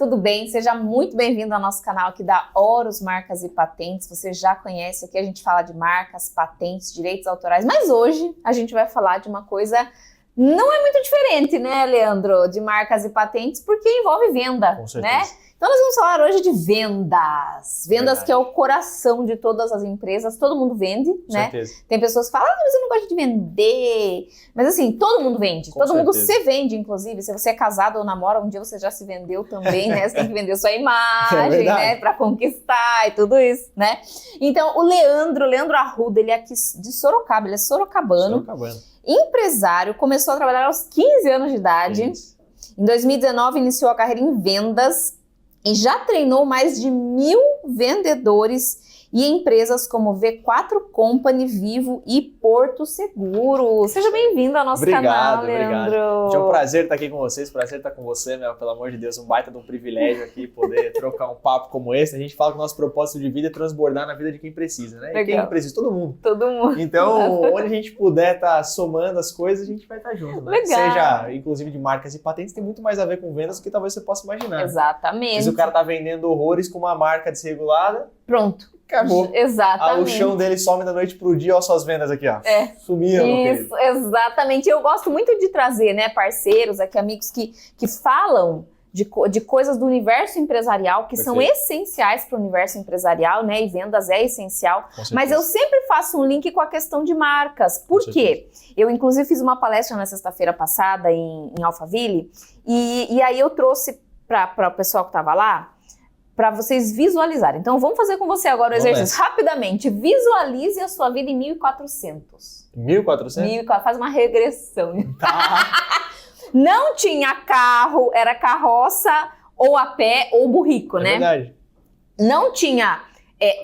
tudo bem? Seja muito bem-vindo ao nosso canal aqui da Horus Marcas e Patentes. Você já conhece, aqui a gente fala de marcas, patentes, direitos autorais, mas hoje a gente vai falar de uma coisa não é muito diferente, né, Leandro? De marcas e patentes, porque envolve venda, Com certeza. né? Então nós vamos falar hoje de vendas. Vendas Verdade. que é o coração de todas as empresas, todo mundo vende, Com né? certeza. Tem pessoas que falam, mas eu não gosto de vender. Mas assim, todo mundo vende. Com Todo mundo certeza. se vende, inclusive. Se você é casado ou namora, um dia você já se vendeu também, né? Você tem que vender sua É imagem, verdade. né? Pra conquistar e tudo isso, né? Então, o Leandro Arruda, ele é aqui de Sorocaba, ele é sorocabano. Sorocabana. Empresário, começou a trabalhar aos 15 anos de idade. Isso. Em 2019, iniciou a carreira em vendas e já treinou mais de 1.000 vendedores e empresas como V4 Company, Vivo e Porto Seguro. Seja bem-vindo ao nosso canal, Leandro. É um prazer estar aqui com vocês, prazer estar com você, Mel, pelo amor de Deus, um baita de um privilégio aqui poder trocar um papo como esse. A gente fala que o nosso propósito de vida é transbordar na vida de quem precisa, né? E Legal. quem precisa? Todo mundo. Todo mundo. Então, onde a gente puder estar somando as coisas, a gente vai estar junto, né? Legal. Seja, inclusive, de marcas e patentes, tem muito mais a ver com vendas do que talvez você possa imaginar. Exatamente. Se o cara tá vendendo horrores com uma marca desregulada, Pronto. acabou. Exatamente. O chão dele some da noite pro dia, ó, suas vendas aqui, ó. É. Sumiram, meu querido. Isso, exatamente. Eu gosto muito de trazer, né, parceiros aqui, amigos que falam de coisas do universo empresarial, que são Perfeito. essenciais para o universo empresarial, né, e vendas é essencial. Com certeza. Mas eu sempre faço um link com a questão de marcas. Por Com quê? Eu, inclusive, fiz uma palestra na sexta-feira passada em Alphaville, e aí eu trouxe para o pessoal que estava lá, para vocês visualizarem. Então, vamos fazer com você agora o Vamos exercício. Rapidamente, visualize a sua vida em 1400. 1.400? Faz uma regressão. Tá. Não tinha carro, era carroça, ou a pé, ou burrico, É né? verdade. Não tinha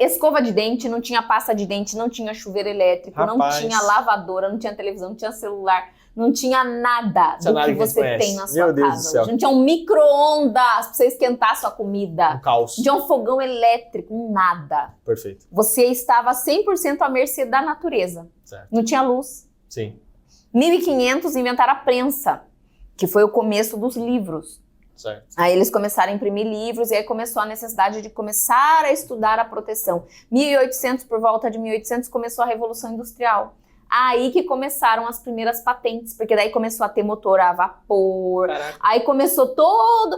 escova de dente, não tinha pasta de dente, não tinha chuveiro elétrico, não Rapaz. tinha lavadora, não tinha televisão, não tinha celular, não tinha nada do Cenário que que a gente você conhece. tem na sua Meu Deus do casa. céu. Não tinha um micro-ondas pra você esquentar a sua comida. Um caos. Não tinha um fogão elétrico, nada. Perfeito. Você estava 100% à mercê da natureza. Certo. Não tinha luz. Sim. 1500 inventaram a prensa, que foi o começo dos livros. Certo. Aí eles começaram a imprimir livros e aí começou a necessidade de começar a estudar a proteção. 1800, por volta de 1800, começou a Revolução Industrial. Aí que começaram as primeiras patentes, porque daí começou a ter motor a vapor. Caraca. Aí começou toda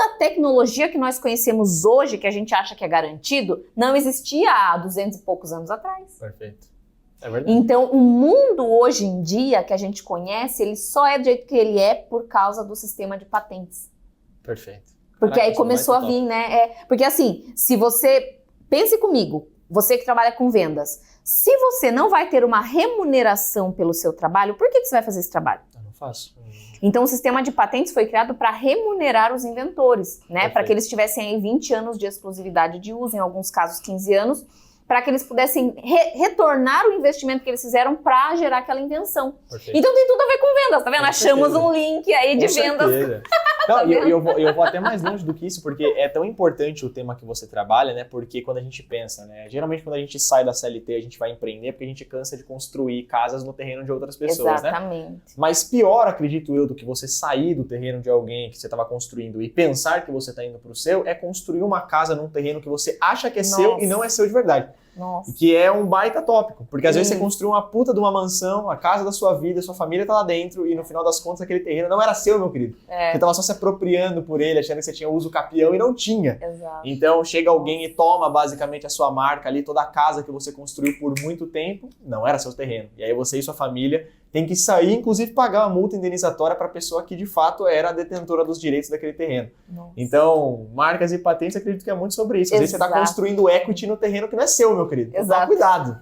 a tecnologia que nós conhecemos hoje, que a gente acha que é garantido, não existia há 200 e poucos anos atrás. Perfeito. É verdade. Então, o mundo hoje em dia que a gente conhece, ele só é do jeito que ele é por causa do sistema de patentes. Perfeito. Porque Caraca, aí isso começou a vai ser vir, né? Porque assim, se você... Pense comigo, você que trabalha com vendas. Se você não vai ter uma remuneração pelo seu trabalho, por que você vai fazer esse trabalho? top. Eu não faço. Então, o sistema de patentes foi criado para remunerar os inventores, né? Perfeito. Para que eles tivessem aí 20 anos de exclusividade de uso, em alguns casos 15 anos, para que eles pudessem retornar o investimento que eles fizeram para gerar aquela invenção. Perfeito. Então tem tudo a ver com vendas, tá vendo? Com Achamos certeza. um link aí de Com vendas. certeza. Não, Tá e eu vou até mais longe do que isso, porque é tão importante o tema que você trabalha, né? Porque quando a gente pensa, né? Geralmente quando a gente sai da CLT, a gente vai empreender porque a gente cansa de construir casas no terreno de outras pessoas, né? Exatamente. Mas pior, acredito eu, do que você sair do terreno de alguém que você estava construindo e pensar que você está indo para o seu, é construir uma casa num terreno que você acha que é seu Nossa. e não é seu de verdade. Nossa. Que é um baita tópico, porque às vezes você Sim. construiu uma puta de uma mansão, a casa da sua vida, sua família tá lá dentro e no final das contas aquele terreno não era seu, meu querido. Você tava só se apropriando por ele, achando que você tinha uso capião e não tinha. Exato. Então chega alguém e toma basicamente a sua marca ali, toda a casa que você construiu por muito tempo, não era seu terreno. E aí você e sua família tem que sair, inclusive pagar uma multa indenizatória para a pessoa que de fato era a detentora dos direitos daquele terreno. Nossa. Então, marcas e patentes, acredito que é muito sobre isso. Às vezes você está Exato. construindo equity no terreno que não é seu, meu querido. Então, Exato. toma cuidado.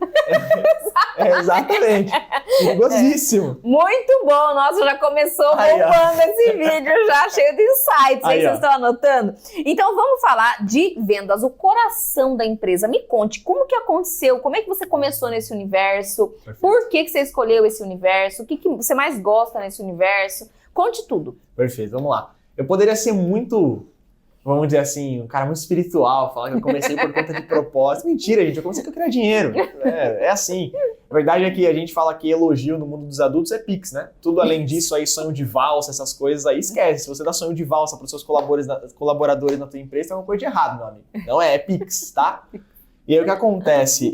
Exatamente. Perigosíssimo. Muito bom, nossa, já começou Aí, ó. bombando esse vídeo, já cheio de insights, aí Aí, ó. vocês estão anotando? Então vamos falar de vendas, o coração da empresa. Me conte, como que aconteceu, como é que você começou nesse universo, Perfeito. por que você escolheu esse universo, o que você mais gosta nesse universo, conte tudo. Perfeito, vamos lá. Eu poderia ser muito vamos dizer assim, um cara muito espiritual, falar que eu comecei por conta de propósito. Mentira, gente, eu comecei porque eu queria dinheiro. É assim. A verdade é que a gente fala que elogio no mundo dos adultos é Pix, né? Tudo além disso aí, sonho de valsa, essas coisas aí, esquece. Se você dá sonho de valsa para os seus colaboradores na tua empresa, tem alguma coisa de errado, meu amigo. Não é Pix, tá? E aí o que acontece?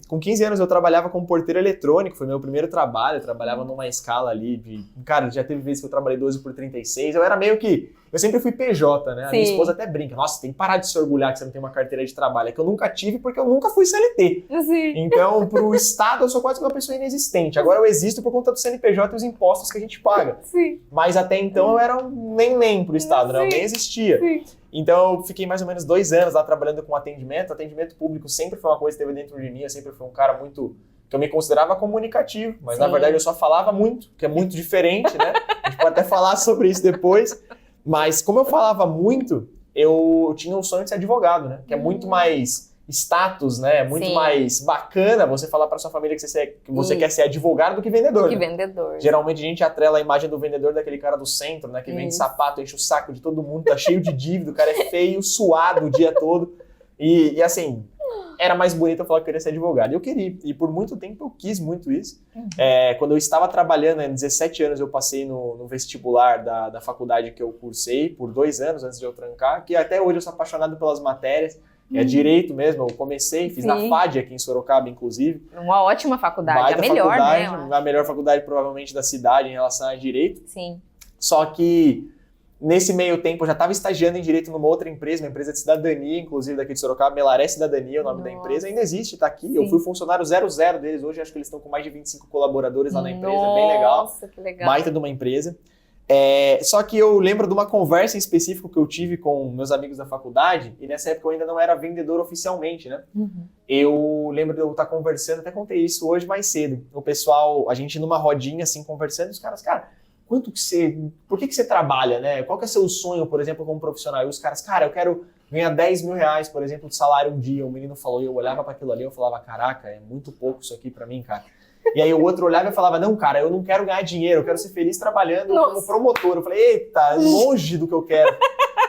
Com 15 anos eu trabalhava como porteiro eletrônico, foi meu primeiro trabalho, eu trabalhava numa escala ali de... Cara, já teve vezes que eu trabalhei 12 por 36, eu era meio que... Eu sempre fui PJ, né? A minha esposa até brinca, nossa, tem que parar de se orgulhar que você não tem uma carteira de trabalho. É que eu nunca tive porque eu nunca fui CLT. Sim. Então, pro Estado, eu sou quase uma pessoa inexistente. Agora eu existo por conta do CNPJ e os impostos que a gente paga. Sim. Mas até então eu era um nem pro Estado, né? Eu nem existia. Sim. Então eu fiquei mais ou menos 2 anos lá trabalhando com atendimento. Atendimento público sempre foi uma coisa que esteve dentro de mim. Eu sempre fui um cara muito... que eu me considerava comunicativo. Mas na verdade eu só falava muito, que é muito diferente, né? A gente pode até falar sobre isso depois. Mas como eu falava muito, eu tinha um sonho de ser advogado, né? Que é muito mais status, né? É muito mais bacana você falar para sua família que você quer ser advogado do que vendedor. Do que né? vendedor. Geralmente a gente atrela a imagem do vendedor daquele cara do centro, né? Que vende sapato, enche o saco de todo mundo, tá cheio de dívida, o cara é feio, suado o dia todo. E assim, era mais bonito eu falar que eu queria ser advogado. E eu queria. E por muito tempo eu quis muito isso. Quando eu estava trabalhando, né, 17 anos, eu passei no vestibular da faculdade que eu cursei por 2 anos antes de eu trancar, que até hoje eu sou apaixonado pelas matérias. É direito mesmo, eu comecei, fiz na FAD aqui em Sorocaba, inclusive. Uma ótima faculdade, Baita a melhor, faculdade, né? A melhor faculdade provavelmente da cidade em relação a direito. Sim. Só que nesse meio tempo eu já estava estagiando em direito numa outra empresa, uma empresa de cidadania, inclusive daqui de Sorocaba, Melaré Cidadania, o nome da empresa, ainda existe, está aqui. Sim. Eu fui funcionário 00 deles hoje, acho que eles estão com mais de 25 colaboradores lá na empresa, bem legal. Nossa, que legal. Baita de uma empresa. Só que eu lembro de uma conversa em específico que eu tive com meus amigos da faculdade, e nessa época eu ainda não era vendedor oficialmente, né? Eu lembro de eu estar conversando, até contei isso hoje mais cedo. O pessoal, a gente numa rodinha assim, conversando, os caras, cara, por que você trabalha, né? Qual que é seu sonho, por exemplo, como profissional? E os caras, cara, eu quero ganhar 10 mil reais, por exemplo, de salário um dia. O menino falou, e eu olhava para aquilo ali, eu falava, caraca, é muito pouco isso aqui para mim, cara. E aí o outro olhava e falava, não, cara, eu não quero ganhar dinheiro, eu quero ser feliz trabalhando como promotor. Eu falei, eita, longe do que eu quero.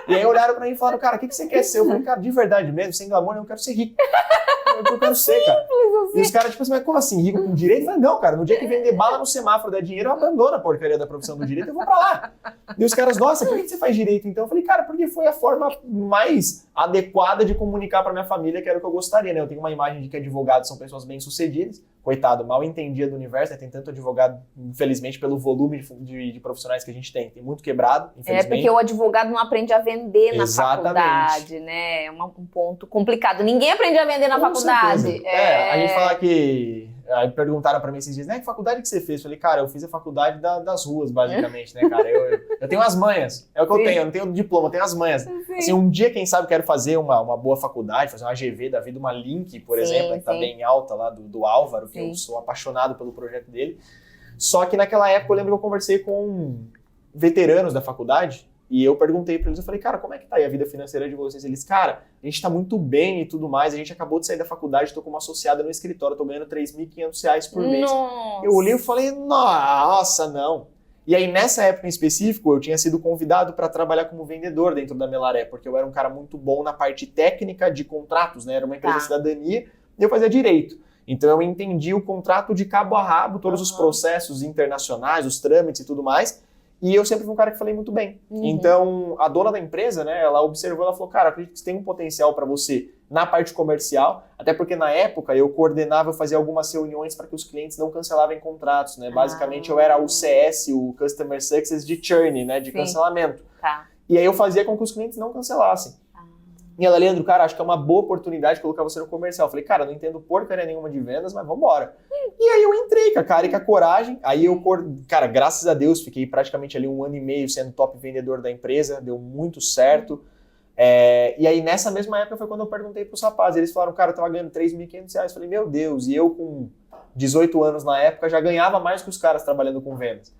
E aí olharam pra mim e falaram, cara, o que você quer ser? Eu falei, cara, de verdade mesmo, sem glamour, eu quero ser rico. É o que eu quero ser, cara. E os caras, tipo assim, mas como assim, rico com direito? Eu falei, não, cara, no dia que vender bala no semáforo der dinheiro, eu abandono a porcaria da profissão do direito e eu vou pra lá. E os caras, nossa, por que você faz direito então? Eu falei, cara, porque foi a forma mais adequada de comunicar pra minha família que era o que eu gostaria, né? Eu tenho uma imagem de que advogados são pessoas bem-sucedidas. Coitado, mal entendia do universo, né? Tem tanto advogado, infelizmente, pelo volume de profissionais que a gente tem. Tem muito quebrado, infelizmente. Porque o advogado não aprende a vender na faculdade, né? É um ponto complicado. Ninguém aprende a vender na faculdade. A gente fala que... Aí perguntaram pra mim esses dias, né? Que faculdade que você fez? Eu falei, cara, eu fiz a faculdade das ruas, basicamente, né, cara? Eu tenho as manhas, é o que eu tenho, eu não tenho diploma, eu tenho as manhas. Assim, um dia, quem sabe, eu quero fazer uma boa faculdade, fazer uma AGV da vida, uma Link, por exemplo, que tá bem alta lá, do Álvaro, que eu sou apaixonado pelo projeto dele. Só que naquela época eu lembro que eu conversei com veteranos da faculdade, e eu perguntei pra eles, eu falei, cara, como é que tá aí a vida financeira de vocês? Eles, cara, a gente tá muito bem e tudo mais, a gente acabou de sair da faculdade, tô como associada no escritório, tô ganhando R$3.500 por mês. Nossa. Eu olhei e falei, nossa, não. E aí, nessa época em específico, eu tinha sido convidado para trabalhar como vendedor dentro da Melaré, porque eu era um cara muito bom na parte técnica de contratos, né? Era uma empresa de cidadania e eu fazia direito. Então, eu entendi o contrato de cabo a rabo, todos os processos internacionais, os trâmites e tudo mais. E eu sempre fui um cara que falei muito bem. Então, a dona da empresa, né, ela observou, ela falou, cara, acredito que você tem um potencial para você na parte comercial, até porque na época eu coordenava, eu fazia algumas reuniões para que os clientes não cancelassem contratos, né? Basicamente, eu era o CS, o Customer Success de churn, né, de cancelamento. E aí eu fazia com que os clientes não cancelassem. E ela, Leandro, cara, acho que é uma boa oportunidade colocar você no comercial. Eu falei, cara, não entendo porcaria nenhuma de vendas, mas vambora. E aí eu entrei com a cara e com a coragem. Aí eu, cara, graças a Deus, fiquei praticamente ali 1 ano e meio sendo top vendedor da empresa. Deu muito certo. E aí nessa mesma época foi quando eu perguntei pros rapazes. Eles falaram, cara, eu tava ganhando R$3.500. Eu falei, meu Deus. E eu com 18 anos na época já ganhava mais que os caras trabalhando com vendas.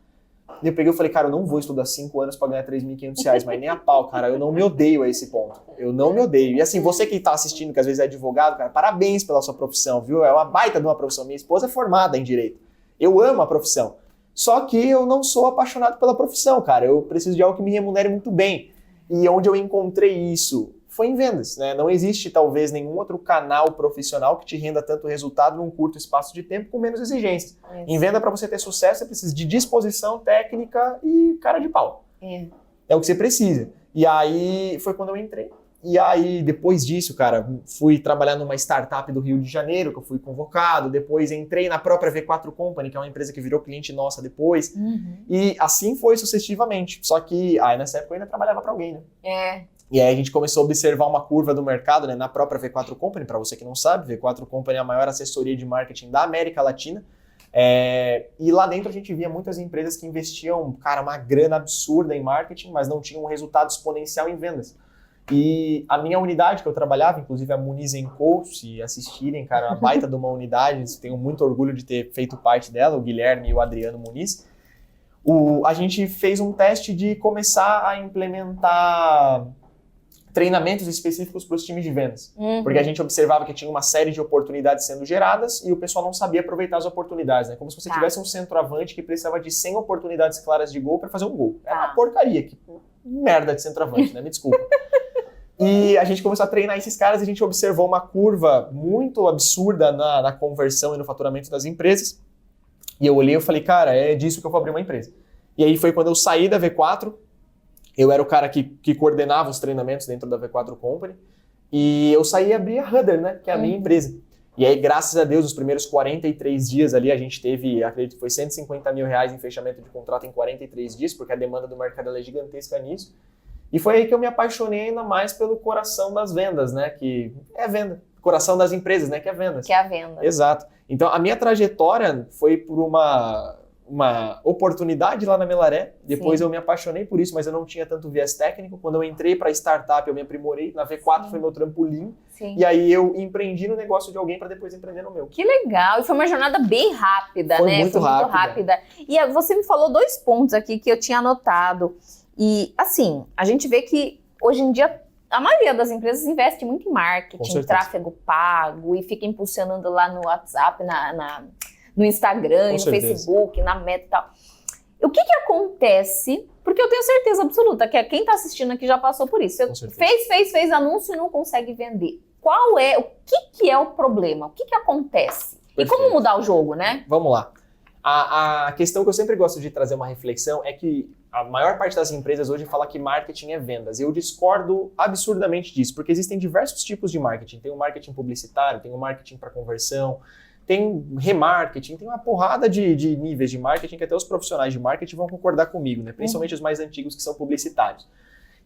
E eu peguei e falei, cara, eu não vou estudar 5 anos pra ganhar R$3.500, mas nem a pau, cara, eu não me odeio a esse ponto. Eu não me odeio. E assim, você que tá assistindo, que às vezes é advogado, cara, parabéns pela sua profissão, viu? É uma baita de uma profissão. Minha esposa é formada em direito. Eu amo a profissão. Só que eu não sou apaixonado pela profissão, cara. Eu preciso de algo que me remunere muito bem. E onde eu encontrei isso foi em vendas, né? Não existe talvez nenhum outro canal profissional que te renda tanto resultado num curto espaço de tempo com menos exigências. Em venda, para você ter sucesso, você precisa de disposição, técnica e cara de pau. É o que você precisa. E aí foi quando eu entrei. E aí, depois disso, cara, fui trabalhar numa startup do Rio de Janeiro, que eu fui convocado. Depois entrei na própria V4 Company, que é uma empresa que virou cliente nossa depois. E assim foi sucessivamente. Só que aí nessa época eu ainda trabalhava para alguém, né? E aí a gente começou a observar uma curva do mercado, né, na própria V4 Company. Para você que não sabe, V4 Company é a maior assessoria de marketing da América Latina. E lá dentro a gente via muitas empresas que investiam, cara, uma grana absurda em marketing, mas não tinham um resultado exponencial em vendas. E a minha unidade que eu trabalhava, inclusive a Muniz & Co, se assistirem, cara, uma baita de uma unidade, tenho muito orgulho de ter feito parte dela, o Guilherme e o Adriano Muniz. A gente fez um teste de começar a implementar treinamentos específicos para os times de vendas. Porque a gente observava que tinha uma série de oportunidades sendo geradas e o pessoal não sabia aproveitar as oportunidades, né? Como se você tivesse um centroavante que precisava de 100 oportunidades claras de gol para fazer um gol. Era uma porcaria, que merda de centroavante, né? Me desculpa. E a gente começou a treinar esses caras e a gente observou uma curva muito absurda na conversão e no faturamento das empresas. E eu olhei e falei, cara, é disso que eu vou abrir uma empresa. E aí foi quando eu saí da V4, eu era o cara que coordenava os treinamentos dentro da V4 Company, e eu saí e abri a Rudder, né, que é a minha empresa. E aí, graças a Deus, os primeiros 43 dias ali, a gente teve, acredito que foi R$150 mil em fechamento de contrato em 43 dias, porque a demanda do mercado é gigantesca nisso. E foi aí que eu me apaixonei ainda mais pelo coração das vendas, né? Que é venda. Coração das empresas, né? Que é vendas. Que é a venda. Exato. Então, a minha trajetória foi por uma oportunidade lá na Melaré. Depois eu me apaixonei por isso, mas eu não tinha tanto viés técnico. Quando eu entrei para startup, eu me aprimorei. Na V4 foi meu trampolim. E aí eu empreendi no negócio de alguém para depois empreender no meu. Que legal. E foi uma jornada bem rápida, foi né? Muito rápida. E você me falou 2 pontos aqui que eu tinha anotado. E, assim, a gente vê que hoje em dia a maioria das empresas investe muito em marketing, tráfego pago e fica impulsionando lá no WhatsApp, no Instagram, no Facebook, na Meta e tal. O que que acontece? Porque eu tenho certeza absoluta que quem está assistindo aqui já passou por isso. Fez anúncio e não consegue vender. O que é o problema? O que acontece? Perfeito. E como mudar o jogo, né? Vamos lá. A questão que eu sempre gosto de trazer uma reflexão é que a maior parte das empresas hoje fala que marketing é vendas. Eu discordo absurdamente disso, porque existem diversos tipos de marketing. Tem o marketing publicitário, tem o marketing para conversão, tem remarketing, tem uma porrada de níveis de marketing que até os profissionais de marketing vão concordar comigo, né? Principalmente os mais antigos que são publicitários.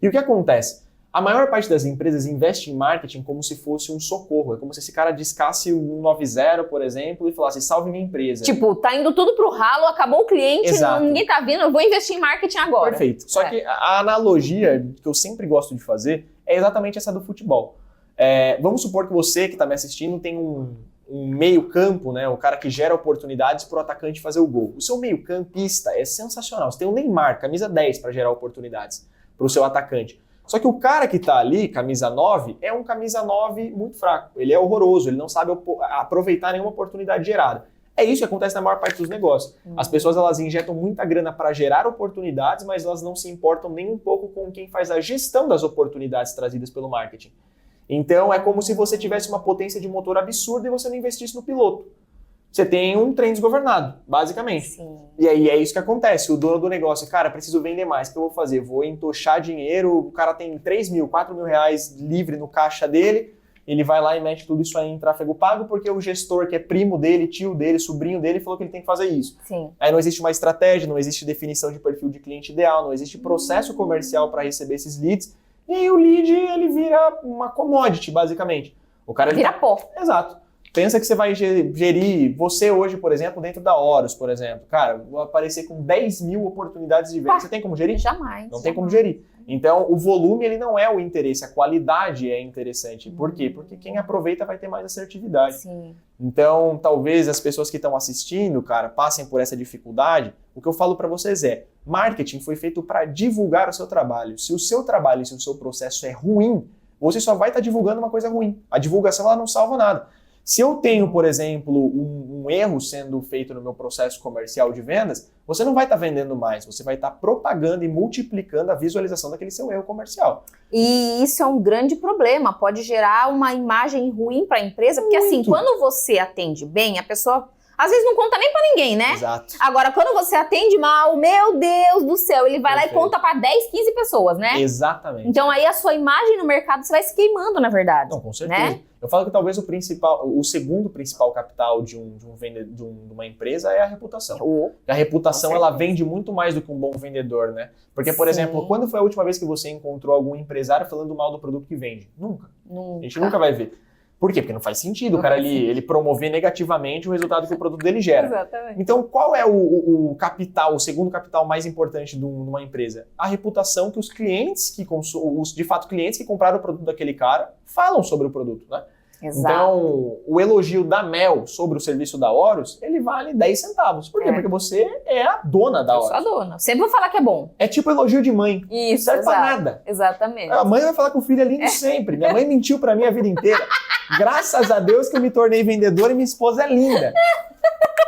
E o que acontece? A maior parte das empresas investe em marketing como se fosse um socorro. É como se esse cara discasse o 190, por exemplo, e falasse, salve minha empresa. Tipo, tá indo tudo pro ralo, acabou o cliente, ninguém tá vindo, eu vou investir em marketing agora. Perfeito. Só que a analogia que eu sempre gosto de fazer é exatamente essa do futebol. Vamos supor que você que tá me assistindo tem um meio campo, né, o cara que gera oportunidades pro atacante fazer o gol. O seu meio campista é sensacional. Você tem o Neymar, camisa 10, para gerar oportunidades pro seu atacante. Só que o cara que tá ali, camisa 9, é um camisa 9 muito fraco. Ele é horroroso, ele não sabe aproveitar nenhuma oportunidade gerada. É isso que acontece na maior parte dos negócios. As pessoas, elas injetam muita grana para gerar oportunidades, mas elas não se importam nem um pouco com quem faz a gestão das oportunidades trazidas pelo marketing. Então, é como se você tivesse uma potência de motor absurda e você não investisse no piloto. Você tem um trem desgovernado, basicamente. Sim. E aí é isso que acontece. O dono do negócio, cara, preciso vender mais. O que eu vou fazer? Vou entochar dinheiro, o cara tem 3 mil, 4 mil reais livre no caixa dele, ele vai lá e mete tudo isso aí em tráfego pago, porque o gestor, que é primo dele, tio dele, sobrinho dele, falou que ele tem que fazer isso. Sim. Aí não existe uma estratégia, não existe definição de perfil de cliente ideal, não existe processo comercial para receber esses leads, e aí o lead, ele vira uma commodity, basicamente. O cara vira pó. Exato. Pensa que você vai gerir, você hoje, por exemplo, dentro da Horus, por exemplo. Cara, vou aparecer com 10 mil oportunidades de venda. Você tem como gerir? Jamais. Não tem como gerir. Então, o volume, ele não é o interesse, a qualidade é interessante. Por quê? Porque quem aproveita vai ter mais assertividade. Sim. Então, talvez as pessoas que estão assistindo, cara, passem por essa dificuldade. O que eu falo para vocês é, marketing foi feito para divulgar o seu trabalho. Se o seu trabalho e se o seu processo é ruim, você só vai estar divulgando uma coisa ruim. A divulgação, ela não salva nada. Se eu tenho, por exemplo, um erro sendo feito no meu processo comercial de vendas, você não vai estar vendendo mais, você vai estar propagando e multiplicando a visualização daquele seu erro comercial. E isso é um grande problema, pode gerar uma imagem ruim para a empresa, porque assim, quando você atende bem, a pessoa às vezes não conta nem pra ninguém, né? Exato. Agora, quando você atende mal, meu Deus do céu, ele vai lá e conta pra 10, 15 pessoas, né? Exatamente. Então aí a sua imagem no mercado, você vai se queimando, na verdade. Não, com certeza. Né? Eu falo que talvez o segundo principal capital de uma empresa é a reputação. A reputação, ela vende muito mais do que um bom vendedor, né? Porque, por exemplo, quando foi a última vez que você encontrou algum empresário falando mal do produto que vende? Nunca. A gente nunca vai ver. Por quê? Porque não faz sentido o cara ele promover negativamente o resultado que o produto dele gera. Exatamente. Então, qual é o capital, o segundo capital mais importante de uma empresa? A reputação que os clientes de fato, clientes que compraram o produto daquele cara falam sobre o produto, né? Exato. Então, o elogio da Mel sobre o serviço da Horus, ele vale 10 centavos. Por quê? Porque você é a dona da Horus. Eu sou a dona. Sempre vou falar que é bom. É tipo elogio de mãe. Isso, não serve pra nada. Exatamente. A mãe vai falar que o filho é lindo sempre. Minha mãe mentiu pra mim a vida inteira. Graças a Deus que eu me tornei vendedor e minha esposa é linda.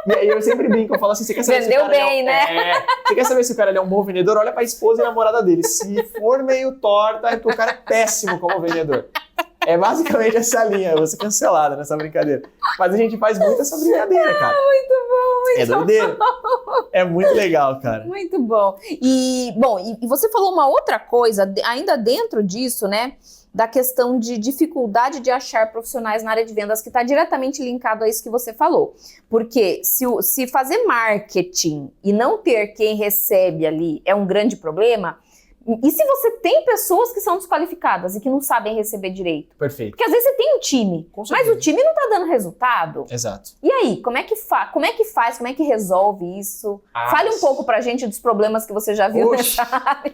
E aí eu sempre brinco, eu falo assim, você quer saber Vendeu se o cara bem, né? Você quer saber se o cara é um bom vendedor? Olha pra esposa e namorada dele. Se for meio torta, é porque o cara é péssimo como vendedor. É basicamente essa linha, eu vou ser cancelada nessa brincadeira. Mas a gente faz muito essa brincadeira, cara. Muito bom, É doideira. É muito legal, cara. Muito bom. E você falou uma outra coisa, ainda dentro disso, né? Da questão de dificuldade de achar profissionais na área de vendas, que está diretamente linkado a isso que você falou. Porque se fazer marketing e não ter quem recebe ali é um grande problema, e se você tem pessoas que são desqualificadas e que não sabem receber direito? Perfeito. Porque às vezes você tem um time, mas o time não está dando resultado. Exato. E aí, como é que faz? Como é que resolve isso? Fale um pouco pra gente dos problemas que você já viu nessa área.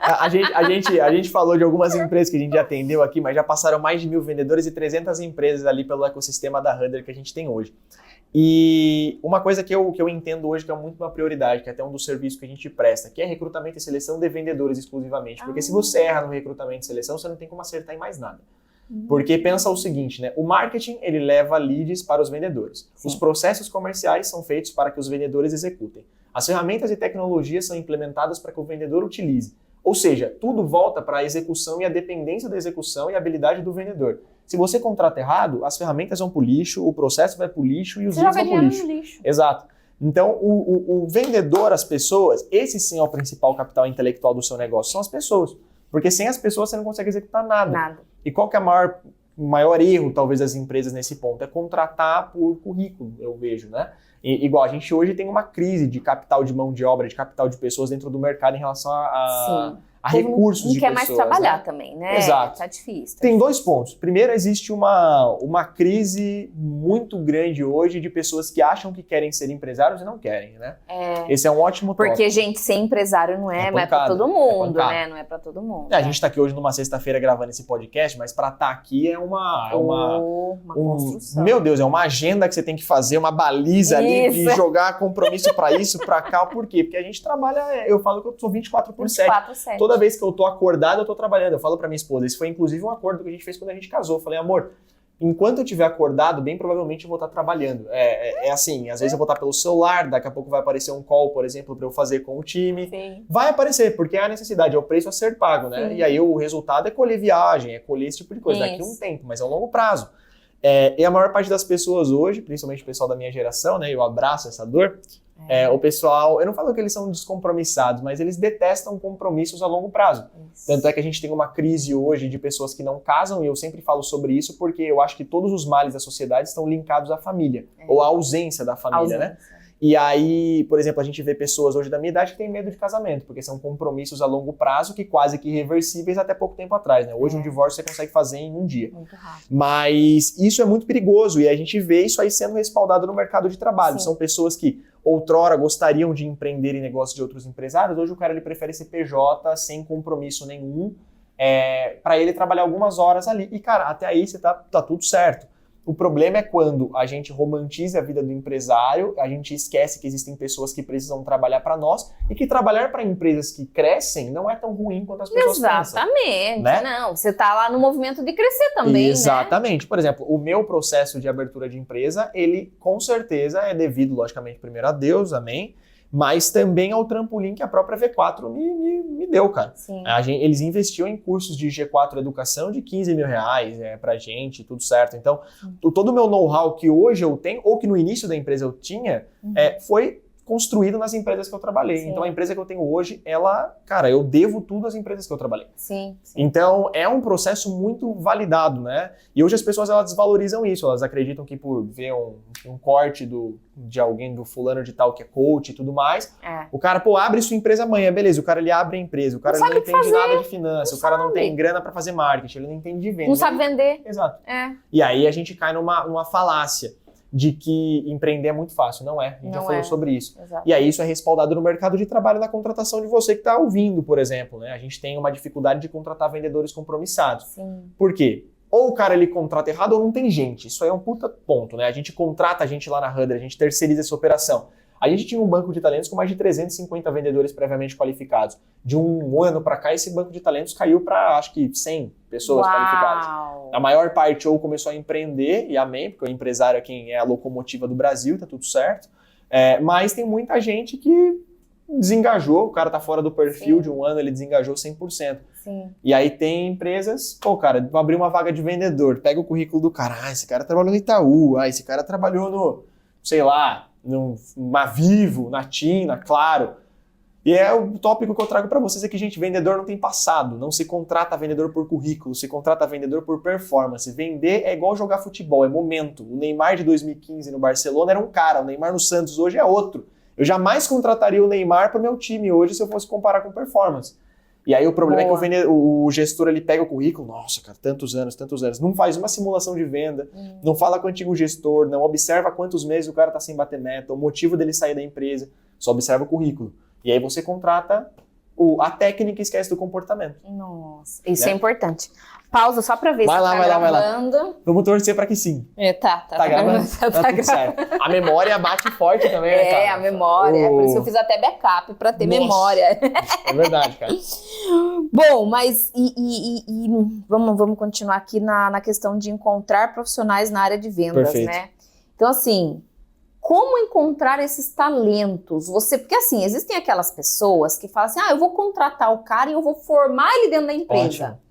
A gente falou de algumas empresas que a gente já atendeu aqui, mas já passaram mais de 1.000 vendedores e 300 empresas ali pelo ecossistema da Hunter que a gente tem hoje. E uma coisa que eu entendo hoje que é muito uma prioridade, que é até um dos serviços que a gente presta, que é recrutamento e seleção de vendedores exclusivamente. Porque se você erra no recrutamento e seleção, você não tem como acertar em mais nada. Porque pensa o seguinte, né? O marketing, ele leva leads para os vendedores. Sim. Os processos comerciais são feitos para que os vendedores executem. As ferramentas e tecnologias são implementadas para que o vendedor utilize. Ou seja, tudo volta para a execução e a dependência da execução e a habilidade do vendedor. Se você contrata errado, as ferramentas vão para o lixo, o processo vai para o lixo e os leads vão para o lixo. Exato. Então, o vendedor, as pessoas, esse sim é o principal capital intelectual do seu negócio, são as pessoas. Porque sem as pessoas você não consegue executar nada. E qual que é o maior erro, talvez, das empresas nesse ponto? É contratar por currículo, eu vejo, né? Igual, a gente hoje tem uma crise de capital de mão de obra, de capital de pessoas dentro do mercado em relação a recursos de pessoas. Não quer mais trabalhar, né? Também, né? Exato. Tá difícil. Tem dois pontos. Primeiro, existe uma crise muito grande hoje de pessoas que acham que querem ser empresários e não querem, né? Esse é um ótimo tópico. Porque, gente, ser empresário não é pra todo mundo, né? Não é pra todo mundo. A gente tá aqui hoje numa sexta-feira gravando esse podcast, mas pra estar aqui é uma construção. Meu Deus, é uma agenda que você tem que fazer, uma baliza ali e jogar compromisso pra isso, pra cá. Por quê? Porque a gente trabalha, eu falo que eu sou 24/7. Toda vez que eu tô acordado, eu tô trabalhando. Eu falo pra minha esposa, isso foi inclusive um acordo que a gente fez quando a gente casou. Eu falei, amor, enquanto eu estiver acordado, bem provavelmente eu vou estar trabalhando. É assim, às vezes eu vou estar pelo celular, daqui a pouco vai aparecer um call, por exemplo, pra eu fazer com o time. Sim. Vai aparecer, porque é a necessidade, é o preço a ser pago, né? Sim. E aí o resultado é colher viagem, é colher esse tipo de coisa. Daqui a um tempo, mas é um longo prazo. E a maior parte das pessoas hoje, principalmente o pessoal da minha geração, né? Eu abraço essa dor. O pessoal, eu não falo que eles são descompromissados, mas eles detestam compromissos a longo prazo. Isso. Tanto é que a gente tem uma crise hoje de pessoas que não casam, e eu sempre falo sobre isso porque eu acho que todos os males da sociedade estão linkados à família, ou à ausência da família, né? E aí, por exemplo, a gente vê pessoas hoje da minha idade que têm medo de casamento, porque são compromissos a longo prazo que quase que irreversíveis até pouco tempo atrás, né? Hoje um divórcio você consegue fazer em um dia. Muito rápido. Mas isso é muito perigoso e a gente vê isso aí sendo respaldado no mercado de trabalho. Sim. São pessoas que outrora gostariam de empreender em negócios de outros empresários, hoje o cara ele prefere ser PJ sem compromisso nenhum, para ele trabalhar algumas horas ali. E cara, até aí você tá tudo certo. O problema é quando a gente romantiza a vida do empresário, a gente esquece que existem pessoas que precisam trabalhar para nós e que trabalhar para empresas que crescem não é tão ruim quanto as pessoas pensam. Exatamente, Né? Não, você tá lá no movimento de crescer também, Exatamente. Por exemplo, o meu processo de abertura de empresa, ele com certeza é devido, logicamente, primeiro a Deus, amém, mas também ao trampolim que a própria V4 me deu, cara. Sim. Eles investiam em cursos de G4 Educação de 15 mil reais pra gente, tudo certo. Então, todo o meu know-how que hoje eu tenho, ou que no início da empresa eu tinha, foi construído nas empresas que eu trabalhei. Sim. Então, a empresa que eu tenho hoje, cara, eu devo tudo às empresas que eu trabalhei. Sim. Então, é um processo muito validado, né? E hoje as pessoas, elas desvalorizam isso. Elas acreditam que por ver um corte de alguém, do fulano de tal que é coach e tudo mais, o cara, abre sua empresa amanhã, beleza. O cara, ele abre a empresa. O cara, ele não entende nada de finanças. O cara não tem grana pra fazer marketing. Ele não entende de venda. Não sabe vender. Exato. E aí a gente cai numa falácia de que empreender é muito fácil. Não é. A gente já falou sobre isso. Exato. E aí isso é respaldado no mercado de trabalho, na contratação de você que está ouvindo, por exemplo. Né? A gente tem uma dificuldade de contratar vendedores compromissados. Sim. Por quê? Ou o cara ele contrata errado ou não tem gente. Isso aí é um puta ponto, né? A gente contrata a gente lá na Hudler, a gente terceiriza essa operação. A gente tinha um banco de talentos com mais de 350 vendedores previamente qualificados. De um ano para cá, esse banco de talentos caiu para, acho que, 100 pessoas qualificadas. A maior parte ou começou a empreender, e amém, porque o empresário é quem é a locomotiva do Brasil, tá tudo certo. Mas tem muita gente que desengajou, o cara tá fora do perfil. Sim. De um ano, ele desengajou 100%. Sim. E aí tem empresas, cara, vou abrir uma vaga de vendedor, pega o currículo do cara, esse cara trabalhou no Itaú, esse cara trabalhou no, sei lá, na Vivo, na TIM, na Claro. E é o tópico que eu trago para vocês, é que, gente, vendedor não tem passado, não se contrata vendedor por currículo, se contrata vendedor por performance. Vender é igual jogar futebol, é momento. O Neymar de 2015 no Barcelona era um cara, o Neymar no Santos hoje é outro. Eu jamais contrataria o Neymar para o meu time hoje se eu fosse comparar com performance. E aí o problema é que o gestor, ele pega o currículo, nossa, cara, tantos anos, não faz uma simulação de venda, não fala com o antigo gestor, não observa quantos meses o cara tá sem bater meta, o motivo dele sair da empresa, só observa o currículo. E aí você contrata a técnica e esquece do comportamento. Nossa, isso é importante. Pausa só pra ver se tá gravando. Vai lá. Vamos torcer pra que sim. Tá gravando. Tá tudo certo. A memória bate forte também, né, cara? A memória. Por isso que eu fiz até backup, pra ter memória. É verdade, cara. Bom, mas vamos continuar aqui na questão de encontrar profissionais na área de vendas, né? Então, assim, como encontrar esses talentos? Porque assim, existem aquelas pessoas que falam assim, eu vou contratar o cara e eu vou formar ele dentro da empresa. Ótimo.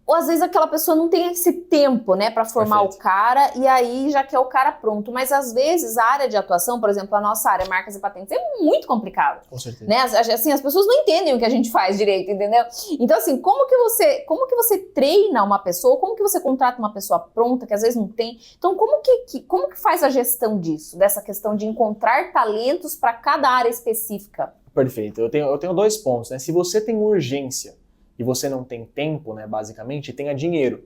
Ou às vezes aquela pessoa não tem esse tempo, né, para formar o cara e aí já quer o cara pronto. Mas às vezes a área de atuação, por exemplo, a nossa área, marcas e patentes, é muito complicado. Com certeza. Né? Assim, as pessoas não entendem o que a gente faz direito, entendeu? Então, assim, como que você treina uma pessoa? Como que você contrata uma pessoa pronta, que às vezes não tem? Então, como que faz a gestão disso? Dessa questão de encontrar talentos para cada área específica? Perfeito. Eu tenho 2 pontos, né? Se você tem urgência e você não tem tempo, né, basicamente, tenha dinheiro.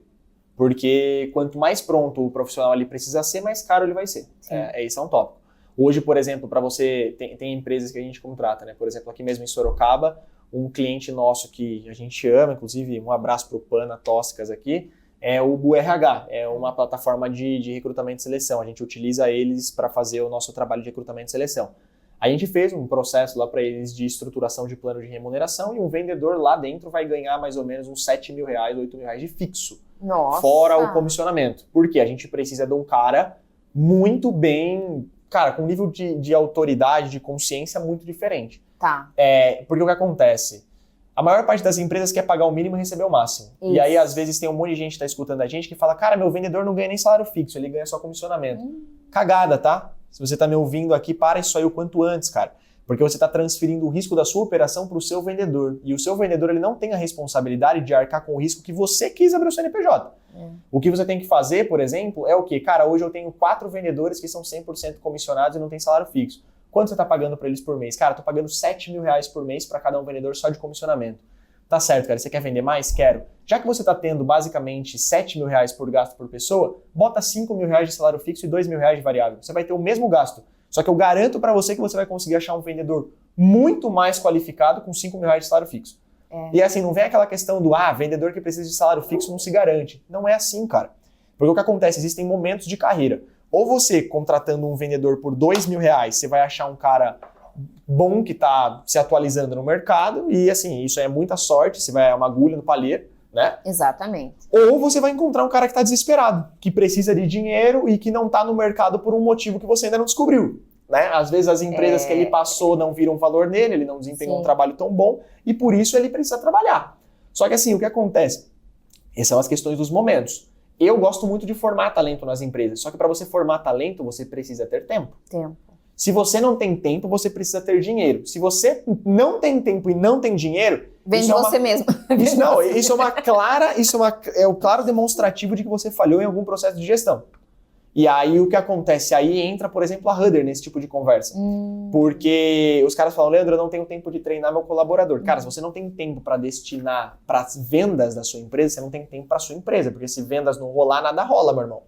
Porque quanto mais pronto o profissional ali precisa ser, mais caro ele vai ser. Esse é um tópico. Hoje, por exemplo, para você, tem empresas que a gente contrata, né? Por exemplo, aqui mesmo em Sorocaba, um cliente nosso que a gente ama, inclusive um abraço para o Pana Tóxicas aqui, é o BuRH, é uma plataforma de recrutamento e seleção. A gente utiliza eles para fazer o nosso trabalho de recrutamento e seleção. A gente fez um processo lá para eles de estruturação de plano de remuneração e um vendedor lá dentro vai ganhar mais ou menos uns 7 mil reais, 8 mil reais de fixo. Nossa. Fora o comissionamento. Porque a gente precisa de um cara muito bem, cara, com um nível de autoridade, de consciência muito diferente. Tá. Porque o que acontece? A maior parte das empresas quer pagar o mínimo e receber o máximo. Isso. E aí, às vezes, tem um monte de gente que tá escutando a gente que fala, cara, meu vendedor não ganha nem salário fixo, ele ganha só comissionamento. Cagada, tá? Se você tá me ouvindo aqui, para isso aí o quanto antes, cara. Porque você está transferindo o risco da sua operação para o seu vendedor. E o seu vendedor, ele não tem a responsabilidade de arcar com o risco que você quis abrir o CNPJ. O que você tem que fazer, por exemplo, é o quê? Cara, hoje eu tenho 4 vendedores que são 100% comissionados e não tem salário fixo. Quanto você está pagando para eles por mês? Cara, eu tô pagando 7 mil reais por mês para cada um vendedor só de comissionamento. Tá certo, cara, você quer vender mais? Quero. Já que você está tendo basicamente 7 mil reais por gasto por pessoa, bota 5 mil reais de salário fixo e 2 mil reais de variável. Você vai ter o mesmo gasto. Só que eu garanto para você que você vai conseguir achar um vendedor muito mais qualificado com 5 mil reais de salário fixo. E assim, não vem aquela questão do vendedor que precisa de salário fixo não se garante. Não é assim, cara. Porque o que acontece, existem momentos de carreira. Ou você, contratando um vendedor por R$2.000, você vai achar um cara bom que está se atualizando no mercado e, assim, isso é muita sorte, você vai uma agulha no palheiro, né? Exatamente. Ou você vai encontrar um cara que está desesperado, que precisa de dinheiro e que não está no mercado por um motivo que você ainda não descobriu, né? Às vezes as empresas que ele passou não viram valor nele, ele não desempenhou um trabalho tão bom e por isso ele precisa trabalhar. Só que assim, o que acontece? Essas são as questões dos momentos. Eu gosto muito de formar talento nas empresas, só que para você formar talento, você precisa ter tempo. Se você não tem tempo, você precisa ter dinheiro. Se você não tem tempo e não tem dinheiro... Vende você mesmo. Isso é o claro demonstrativo de que você falhou em algum processo de gestão. E aí o que acontece? Aí entra, por exemplo, a Rudder nesse tipo de conversa. Porque os caras falam, Leandro, eu não tenho tempo de treinar meu colaborador. Cara, se você não tem tempo para destinar para as vendas da sua empresa, você não tem tempo para sua empresa. Porque se vendas não rolar, nada rola, meu irmão.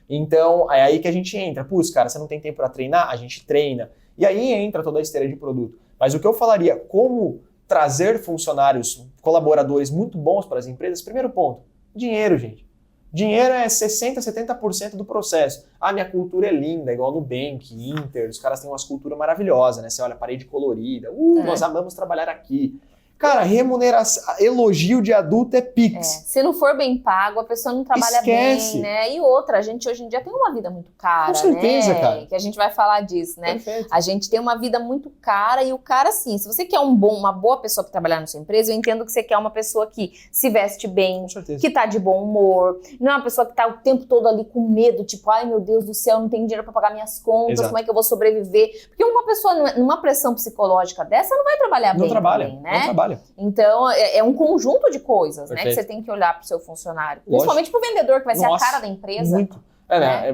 Então, é aí que a gente entra. Putz, cara, você não tem tempo para treinar? A gente treina. E aí entra toda a esteira de produto. Mas o que eu falaria, como trazer funcionários, colaboradores muito bons para as empresas, primeiro ponto, dinheiro, gente. Dinheiro é 60%, 70% do processo. Ah, minha cultura é linda, igual no Nubank, Inter, os caras têm umas culturas maravilhosas, né? Você olha, parede colorida, nós amamos trabalhar aqui. Cara, remuneração, elogio de adulto é Pix. Se não for bem pago, a pessoa não trabalha bem, né? E outra, a gente hoje em dia tem uma vida muito cara, com certeza, né? Cara. Que a gente vai falar disso, né? Perfeito. A gente tem uma vida muito cara e o cara, assim, se você quer uma boa pessoa para trabalhar na sua empresa, eu entendo que você quer uma pessoa que se veste bem, que tá de bom humor, não é uma pessoa que tá o tempo todo ali com medo, tipo, ai meu Deus do céu, não tenho dinheiro para pagar minhas contas, como é que eu vou sobreviver? Porque uma pessoa numa pressão psicológica dessa não vai trabalhar bem também, né? Não trabalha. Então, é um conjunto de coisas, né, que você tem que olhar para o seu funcionário. Principalmente para o vendedor, que vai ser a cara da empresa. Muito.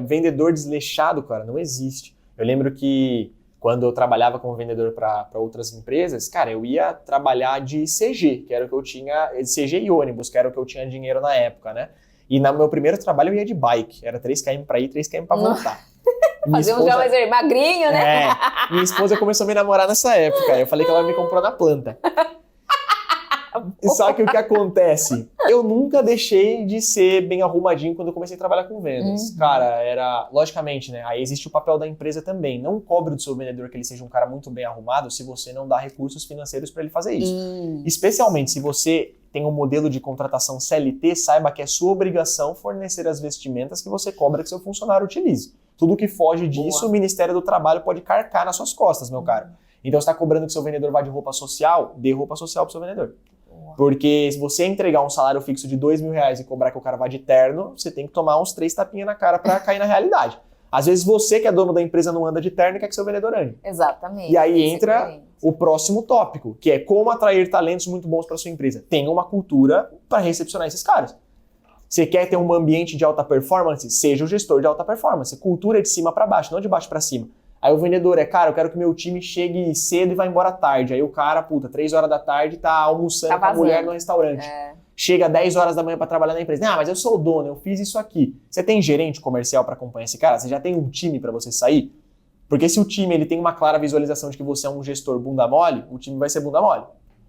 Vendedor desleixado, cara, não existe. Eu lembro que quando eu trabalhava como vendedor para outras empresas, cara, eu ia trabalhar de CG, que era o que eu tinha, CG e ônibus, que era o que eu tinha dinheiro na época, né? E no meu primeiro trabalho eu ia de bike, era 3 km para ir, 3 km para voltar. Fazer um gel magrinho, né? Minha esposa começou a me namorar nessa época, eu falei que ela me comprou na planta. Só que o que acontece? Eu nunca deixei de ser bem arrumadinho quando eu comecei a trabalhar com vendas. Cara, era... Logicamente, né? Aí existe o papel da empresa também. Não cobre do seu vendedor que ele seja um cara muito bem arrumado se você não dá recursos financeiros para ele fazer isso. Especialmente se você tem um modelo de contratação CLT, saiba que é sua obrigação fornecer as vestimentas que você cobra que seu funcionário utilize. Tudo que foge disso, o Ministério do Trabalho pode carcar nas suas costas, meu caro. Então, você está cobrando que seu vendedor vá de roupa social, dê roupa social para o seu vendedor. Porque se você entregar um salário fixo de R$2.000 e cobrar que o cara vá de terno, você tem que tomar uns 3 tapinhas na cara para cair na realidade. Às vezes você que é dono da empresa não anda de terno e quer que seu vendedor ande. Exatamente. E aí entra o próximo tópico, que é como atrair talentos muito bons para sua empresa. Tenha uma cultura para recepcionar esses caras. Você quer ter um ambiente de alta performance? Seja o gestor de alta performance. Cultura é de cima para baixo, não de baixo para cima. Aí o vendedor cara, eu quero que meu time chegue cedo e vá embora tarde. Aí o cara, 3 horas da tarde, tá almoçando com a mulher no restaurante. Chega 10 horas da manhã para trabalhar na empresa. Mas eu sou o dono, eu fiz isso aqui. Você tem gerente comercial para acompanhar esse cara? Você já tem um time para você sair? Porque se o time ele tem uma clara visualização de que você é um gestor bunda mole, o time vai ser bunda mole.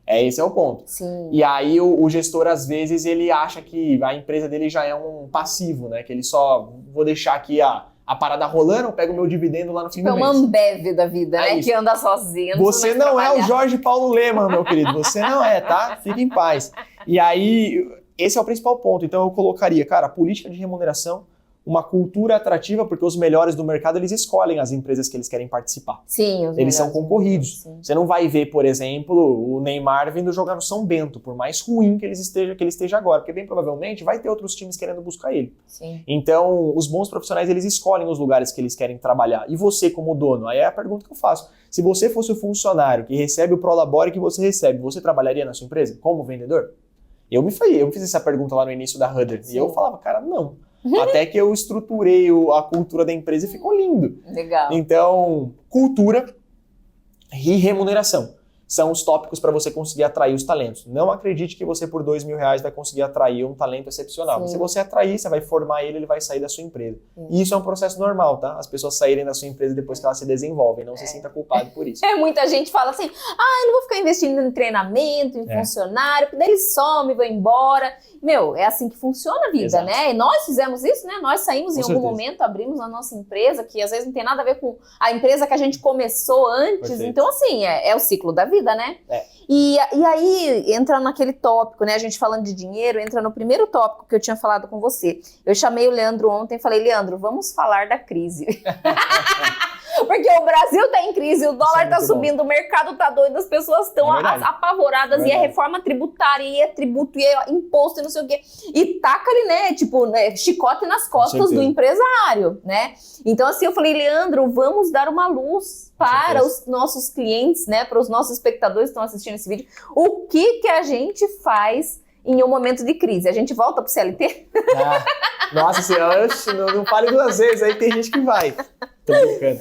Esse é o ponto. Sim. E aí o gestor, às vezes, ele acha que a empresa dele já é um passivo, né? Que ele só, vou deixar aqui a parada rolando, eu pego o meu dividendo lá no fim do mês. É uma Ambev da vida, né? Que anda sozinho. Você não é o Jorge Paulo Lemann, meu querido. Você não é, tá? Fique em paz. E aí, esse é o principal ponto. Então eu colocaria, cara, política de remuneração, uma cultura atrativa, porque os melhores do mercado, eles escolhem as empresas que eles querem participar. Sim, eles são concorridos. Você não vai ver, por exemplo, o Neymar vindo jogar no São Bento, por mais ruim que ele esteja agora, porque bem provavelmente vai ter outros times querendo buscar ele. Sim. Então, os bons profissionais, eles escolhem os lugares que eles querem trabalhar. E você, como dono, aí é a pergunta que eu faço. Se você fosse o funcionário que recebe o Prolabore que você recebe, você trabalharia na sua empresa como vendedor? Eu fiz essa pergunta lá no início da Rudder. E eu falava, cara, não. Até que eu estruturei a cultura da empresa e ficou lindo. Legal. Então, cultura e remuneração. são os tópicos para você conseguir atrair os talentos. Não acredite que você por R$2.000 vai conseguir atrair um talento excepcional. Se você atrair, você vai formar ele vai sair da sua empresa. E isso é um processo normal, tá? As pessoas saírem da sua empresa depois que elas se desenvolvem, não se sinta culpado por isso. Muita gente fala assim, eu não vou ficar investindo em treinamento, em funcionário, porque daí eles somem, vão embora. Meu, é assim que funciona a vida, né? E nós fizemos isso, né? Nós saímos em algum momento, abrimos a nossa empresa, que às vezes não tem nada a ver com a empresa que a gente começou antes. Perfeito. Então, assim, é o ciclo da vida, né? E aí, entra naquele tópico, né? A gente falando de dinheiro, entra no primeiro tópico que eu tinha falado com você. Eu chamei o Leandro ontem e falei, Leandro, vamos falar da crise. Porque o Brasil está em crise, o dólar está subindo, o mercado está doido, as pessoas estão apavoradas, e é reforma tributária, e é tributo, e é imposto, e não sei o quê. E taca ali, né, tipo, chicote nas costas do empresário, né? Então, assim, eu falei, Leandro, vamos dar uma luz para os nossos clientes, né, para os nossos espectadores que estão assistindo esse vídeo. O que a gente faz em um momento de crise? A gente volta pro CLT? Nossa senhora, não fale duas vezes, aí tem gente que vai. Tô brincando.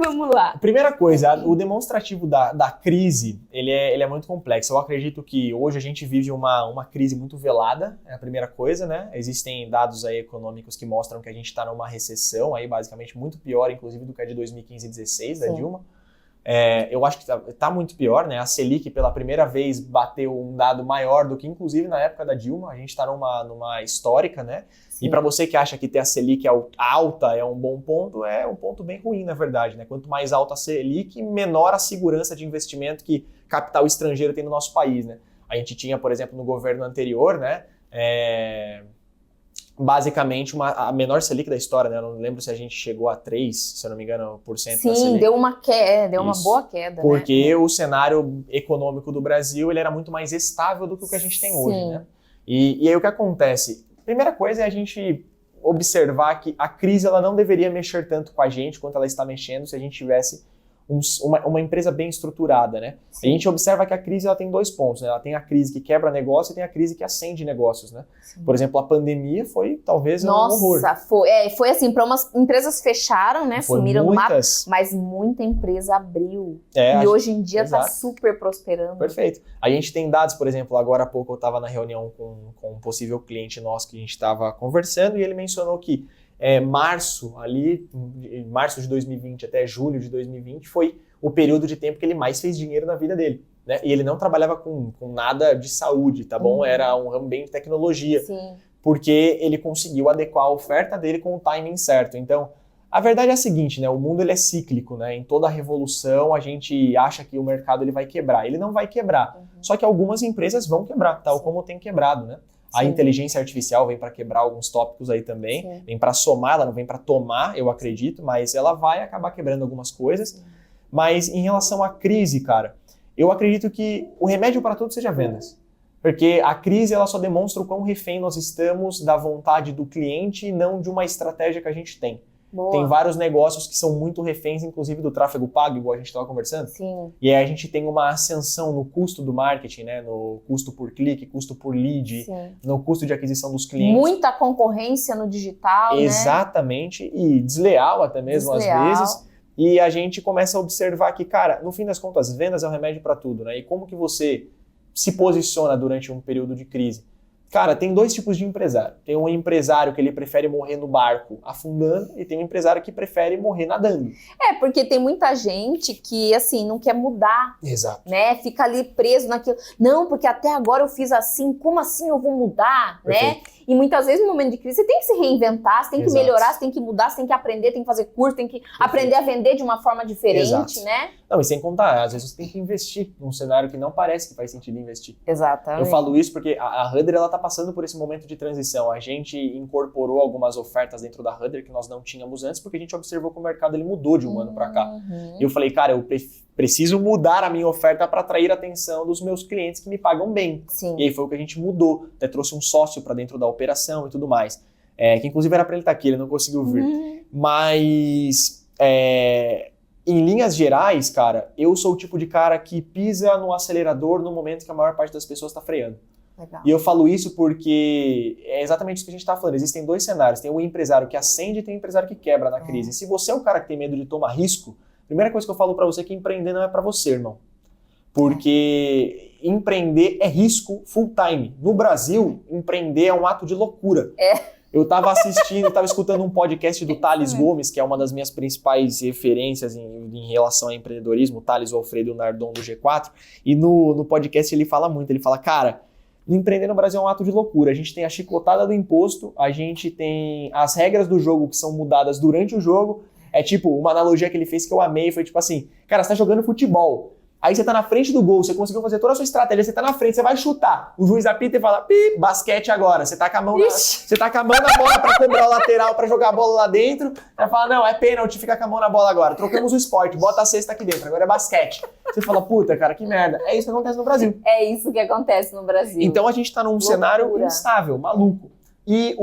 Vamos lá. Primeira coisa, o demonstrativo da crise, ele é muito complexo. Eu acredito que hoje a gente vive uma crise muito velada, é a primeira coisa, né? Existem dados aí econômicos que mostram que a gente está numa recessão, aí basicamente muito pior, inclusive, do que a de 2015 e 2016, da Dilma. Eu acho que tá muito pior, né? A Selic, pela primeira vez, bateu um dado maior do que, inclusive, na época da Dilma. A gente está numa histórica, né? Sim. E para você que acha que ter a Selic alta é um bom ponto, é um ponto bem ruim, na verdade, né? Quanto mais alta a Selic, menor a segurança de investimento que capital estrangeiro tem no nosso país, né? A gente tinha, por exemplo, no governo anterior, né? Basicamente a menor Selic da história, né? Eu não lembro se a gente chegou a 3, se eu não me engano, por cento da Selic. Sim, deu uma boa queda, porque o cenário econômico do Brasil ele era muito mais estável do que o que a gente tem hoje, né? E aí o que acontece? Primeira coisa é a gente observar que a crise ela não deveria mexer tanto com a gente quanto ela está mexendo se a gente tivesse uma empresa bem estruturada, né? Sim. A gente observa que a crise ela tem dois pontos, né? Ela tem a crise que quebra negócio e tem a crise que acende negócios, né? Sim. Por exemplo, a pandemia foi talvez um horror. Nossa, foi assim, para umas empresas fecharam, né? Sumiram no mapa, mas muita empresa abriu. E hoje em dia está super prosperando. Perfeito. A gente tem dados, por exemplo, agora há pouco eu estava na reunião com um possível cliente nosso que a gente estava conversando e ele mencionou que março de 2020 até julho de 2020 foi o período de tempo que ele mais fez dinheiro na vida dele, né? E ele não trabalhava com nada de saúde, tá bom? Era um ramo bem de tecnologia. Sim. Porque ele conseguiu adequar a oferta dele com o timing certo. Então, a verdade é a seguinte, né? O mundo ele é cíclico, né? Em toda revolução a gente acha que o mercado ele vai quebrar. Ele não vai quebrar. Só que algumas empresas vão quebrar, tal como tem quebrado, né? A inteligência artificial vem para quebrar alguns tópicos aí também, vem para somar, ela não vem para tomar, eu acredito, mas ela vai acabar quebrando algumas coisas. Mas em relação à crise, cara, eu acredito que o remédio para tudo seja vendas. Porque a crise ela só demonstra o quão refém nós estamos da vontade do cliente e não de uma estratégia que a gente tem. Boa. Tem vários negócios que são muito reféns, inclusive do tráfego pago, igual a gente estava conversando. Sim. E aí a gente tem uma ascensão no custo do marketing, né? No custo por clique, custo por lead, no custo de aquisição dos clientes. Muita concorrência no digital, Exatamente, né? E desleal até mesmo às vezes. E a gente começa a observar que, cara, no fim das contas, vendas é um remédio para tudo, né? E como que você se posiciona durante um período de crise? Cara, tem dois tipos de empresário. Tem um empresário que ele prefere morrer no barco afundando e tem um empresário que prefere morrer nadando. Porque tem muita gente que, assim, não quer mudar. Exato. Né? Fica ali preso naquilo. Não, porque até agora eu fiz assim, como assim eu vou mudar? Perfeito. Né? E muitas vezes no momento de crise você tem que se reinventar, você tem que melhorar, você tem que mudar, você tem que aprender, tem que fazer curso, tem que aprender a vender de uma forma diferente, né? Não, e sem contar, às vezes você tem que investir num cenário que não parece que faz sentido investir. Exatamente. Eu falo isso porque a Hudder, ela tá passando por esse momento de transição. A gente incorporou algumas ofertas dentro da Hudder que nós não tínhamos antes, porque a gente observou que o mercado ele mudou de um ano para cá. E eu falei, cara, eu preciso mudar a minha oferta para atrair a atenção dos meus clientes que me pagam bem. Sim. E aí foi o que a gente mudou. Até trouxe um sócio para dentro da operação e tudo mais. Que inclusive era para ele estar aqui, ele não conseguiu vir. Mas em linhas gerais, cara, eu sou o tipo de cara que pisa no acelerador no momento que a maior parte das pessoas está freando. Legal. E eu falo isso porque é exatamente isso que a gente está falando. Existem dois cenários. Tem um empresário que acende e tem um empresário que quebra na crise. E se você é o cara que tem medo de tomar risco, a primeira coisa que eu falo para você é que empreender não é para você, irmão. porque empreender é risco full time. No Brasil, empreender é um ato de loucura. Eu estava escutando um podcast do Thales Gomes, que é uma das minhas principais referências em relação a empreendedorismo, o Thales, o Alfredo e o Nardon do G4, e no podcast ele fala muito, ele fala, cara, empreender no Brasil é um ato de loucura, a gente tem a chicotada do imposto, a gente tem as regras do jogo que são mudadas durante o jogo, é tipo, uma analogia que ele fez que eu amei, foi tipo assim, cara, você tá jogando futebol, aí você tá na frente do gol, você conseguiu fazer toda a sua estratégia, você tá na frente, você vai chutar. O juiz apita e fala, basquete agora. Você tá com a mão na bola pra cobrar o lateral, pra jogar a bola lá dentro. Aí fala, não, é pênalti, fica com a mão na bola agora. Trocamos o esporte, bota a cesta aqui dentro, agora é basquete. Você fala, puta, cara, que merda. É isso que acontece no Brasil. É isso que acontece no Brasil. Então a gente tá num cenário instável, maluco. E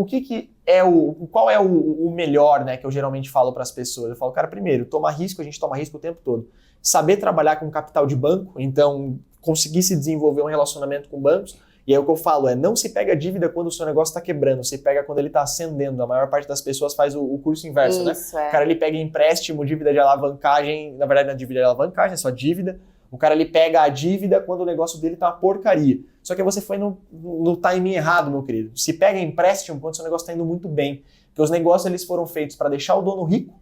qual é o melhor, né, que eu geralmente falo pras pessoas? Eu falo, cara, primeiro, toma risco, a gente toma risco o tempo todo. Saber trabalhar com capital de banco, então conseguir se desenvolver um relacionamento com bancos. E aí o que eu falo não se pega dívida quando o seu negócio está quebrando, se pega quando ele está ascendendo. A maior parte das pessoas faz o curso inverso, né? O cara ele pega empréstimo, dívida de alavancagem, na verdade não é dívida de alavancagem, é só dívida. O cara ele pega a dívida quando o negócio dele tá uma porcaria. Só que você foi no timing errado, meu querido. Se pega empréstimo quando o seu negócio está indo muito bem. Porque os negócios eles foram feitos para deixar o dono rico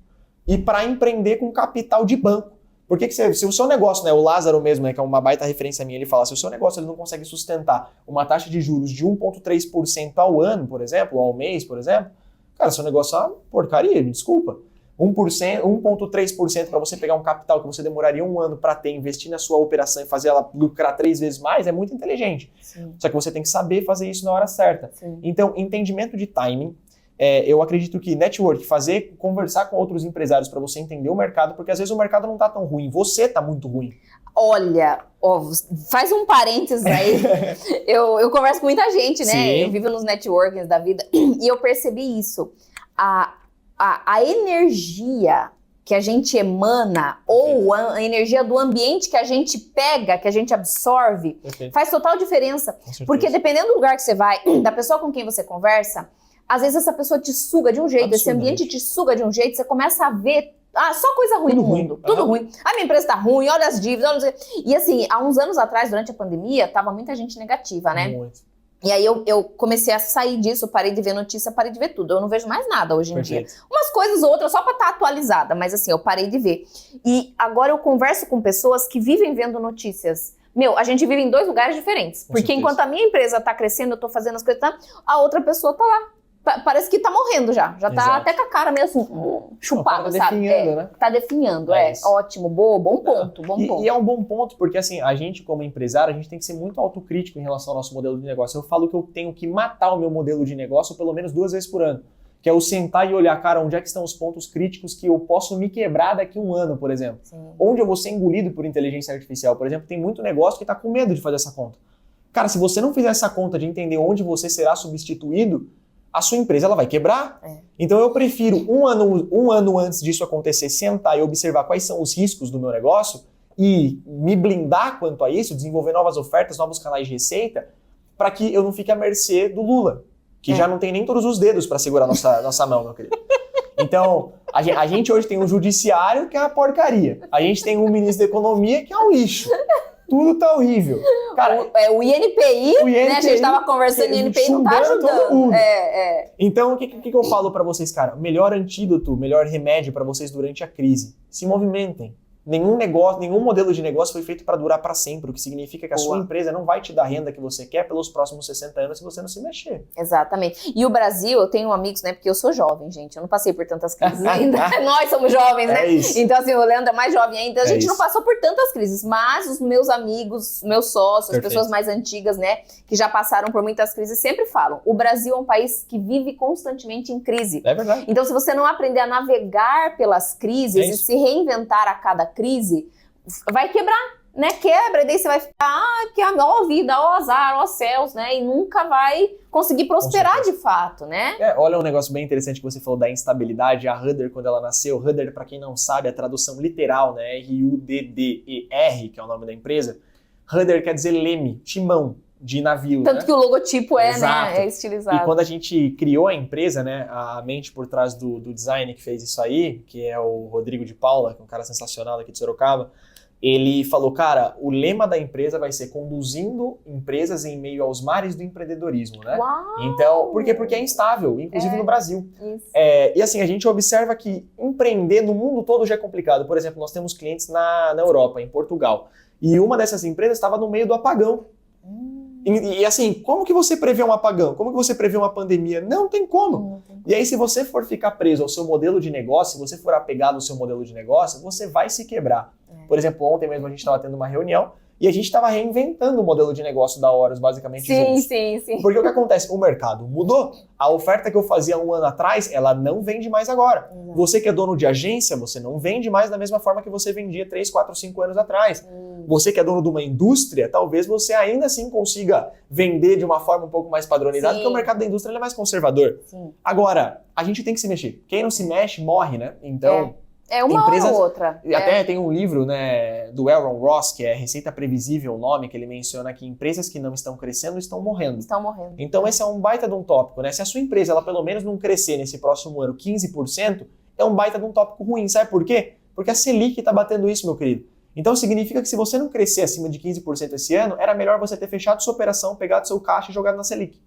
e para empreender com capital de banco. Por que se o seu negócio, né, o Lázaro mesmo, né, que é uma baita referência minha, ele fala, se o seu negócio ele não consegue sustentar uma taxa de juros de 1,3% ao ano, por exemplo, ou ao mês, por exemplo, cara, seu negócio é uma porcaria, me desculpa. 1,3% para você pegar um capital que você demoraria um ano para ter, investir na sua operação e fazer ela lucrar 3 vezes mais, é muito inteligente. Sim. Só que você tem que saber fazer isso na hora certa. Sim. Então, entendimento de timing, eu acredito que network, conversar com outros empresários para você entender o mercado, porque às vezes o mercado não tá tão ruim, você tá muito ruim. Olha, faz um parênteses aí, eu converso com muita gente, né? Sim. Eu vivo nos networkings da vida e eu percebi isso. A energia que a gente emana ou a energia do ambiente que a gente pega, que a gente absorve, faz total diferença. Porque dependendo do lugar que você vai, da pessoa com quem você conversa, às vezes essa pessoa te suga de um jeito, esse ambiente te suga de um jeito, você começa a ver só coisa ruim no mundo, tudo ruim. A minha empresa tá ruim, olha as dívidas, olha... E assim, há uns anos atrás, durante a pandemia, tava muita gente negativa, né? Muito. E aí eu comecei a sair disso, parei de ver notícia, parei de ver tudo. Eu não vejo mais nada hoje em dia. Umas coisas ou outras só pra estar atualizada, mas assim, eu parei de ver. E agora eu converso com pessoas que vivem vendo notícias. A gente vive em 2 lugares diferentes. Porque enquanto a minha empresa tá crescendo, eu tô fazendo as coisas, a outra pessoa tá lá. Parece que tá morrendo já tá até com a cara meio assim, chupada, sabe? Definhando, né? Tá definhando, ótimo, bom ponto. E é um bom ponto, porque assim, a gente como empresário, a gente tem que ser muito autocrítico em relação ao nosso modelo de negócio. Eu falo que eu tenho que matar o meu modelo de negócio pelo menos 2 vezes por ano, que é o sentar e olhar, cara, onde é que estão os pontos críticos que eu posso me quebrar daqui a um ano, por exemplo. Sim. Onde eu vou ser engolido por inteligência artificial, por exemplo, tem muito negócio que tá com medo de fazer essa conta. Cara, se você não fizer essa conta de entender onde você será substituído, a sua empresa ela vai quebrar. Então eu prefiro um ano antes disso acontecer, sentar e observar quais são os riscos do meu negócio e me blindar quanto a isso, desenvolver novas ofertas, novos canais de receita, para que eu não fique à mercê do Lula, que já não tem nem todos os dedos para segurar nossa mão, meu querido. Então, a gente hoje tem um judiciário que é uma porcaria. A gente tem um ministro da economia que é um lixo. Tudo tá horrível. Cara, o INPI, né? A gente tava conversando, o INPI não tá ajudando. Então, o que eu falo pra vocês, cara? O melhor antídoto, o melhor remédio pra vocês durante a crise. Se movimentem. Nenhum modelo de negócio foi feito para durar para sempre, o que significa que a sua empresa não vai te dar a renda que você quer pelos próximos 60 anos se você não se mexer. Exatamente. E o Brasil, eu tenho amigos, né, porque eu sou jovem, gente, eu não passei por tantas crises ainda. Nós somos jovens, né? Isso. Então, assim, o Leandro é mais jovem ainda, a gente não passou por tantas crises, mas os meus amigos, meus sócios, as pessoas mais antigas, né, que já passaram por muitas crises, sempre falam, o Brasil é um país que vive constantemente em crise. É verdade. Então, se você não aprender a navegar pelas crises e se reinventar a cada crise, vai quebrar, né? Quebra, e daí você vai ficar, que ó vida, ó azar, ó céus, né? E nunca vai conseguir prosperar de fato, né? Olha um negócio bem interessante que você falou da instabilidade. A Rudder, quando ela nasceu, Rudder, pra quem não sabe, a tradução literal, né? R-U-D-D-E-R, que é o nome da empresa. Rudder quer dizer leme, timão de navio, tanto né? que o logotipo Exato. Né? É estilizado. E quando a gente criou a empresa, né? A mente por trás do design que fez isso aí, que é o Rodrigo de Paula, que é um cara sensacional aqui de Sorocaba, ele falou, cara, o lema da empresa vai ser conduzindo empresas em meio aos mares do empreendedorismo, né? Uau! Então, por quê? Porque é instável, inclusive no Brasil. Isso. E assim, a gente observa que empreender no mundo todo já é complicado. Por exemplo, nós temos clientes na Europa, em Portugal, e uma dessas empresas estava no meio do apagão. E assim, como que você prevê um apagão? Como que você prevê uma pandemia? Não tem como. E aí, se você for ficar preso ao seu modelo de negócio, se você for apegado ao seu modelo de negócio, você vai se quebrar. Por exemplo, ontem mesmo a gente estava tendo uma reunião e a gente estava reinventando o modelo de negócio da Horus, basicamente, juntos. Sim. Porque o que acontece? O mercado mudou. A oferta que eu fazia 1 ano atrás, ela não vende mais agora. Você que é dono de agência, você não vende mais da mesma forma que você vendia 3, 4, 5 anos atrás. Você que é dono de uma indústria, talvez você ainda assim consiga vender de uma forma um pouco mais padronizada, porque o mercado da indústria ele é mais conservador. Agora, a gente tem que se mexer. Quem não se mexe, morre, né? Então... É uma hora ou outra. Até tem um livro, né, do Aaron Ross, que é Receita Previsível, o nome, que ele menciona que empresas que não estão crescendo estão morrendo. Então esse é um baita de um tópico, né? Se a sua empresa, ela pelo menos não crescer nesse próximo ano 15%, é um baita de um tópico ruim. Sabe por quê? Porque a Selic está batendo isso, meu querido. Então significa que se você não crescer acima de 15% esse ano, era melhor você ter fechado sua operação, pegado seu caixa e jogado na Selic.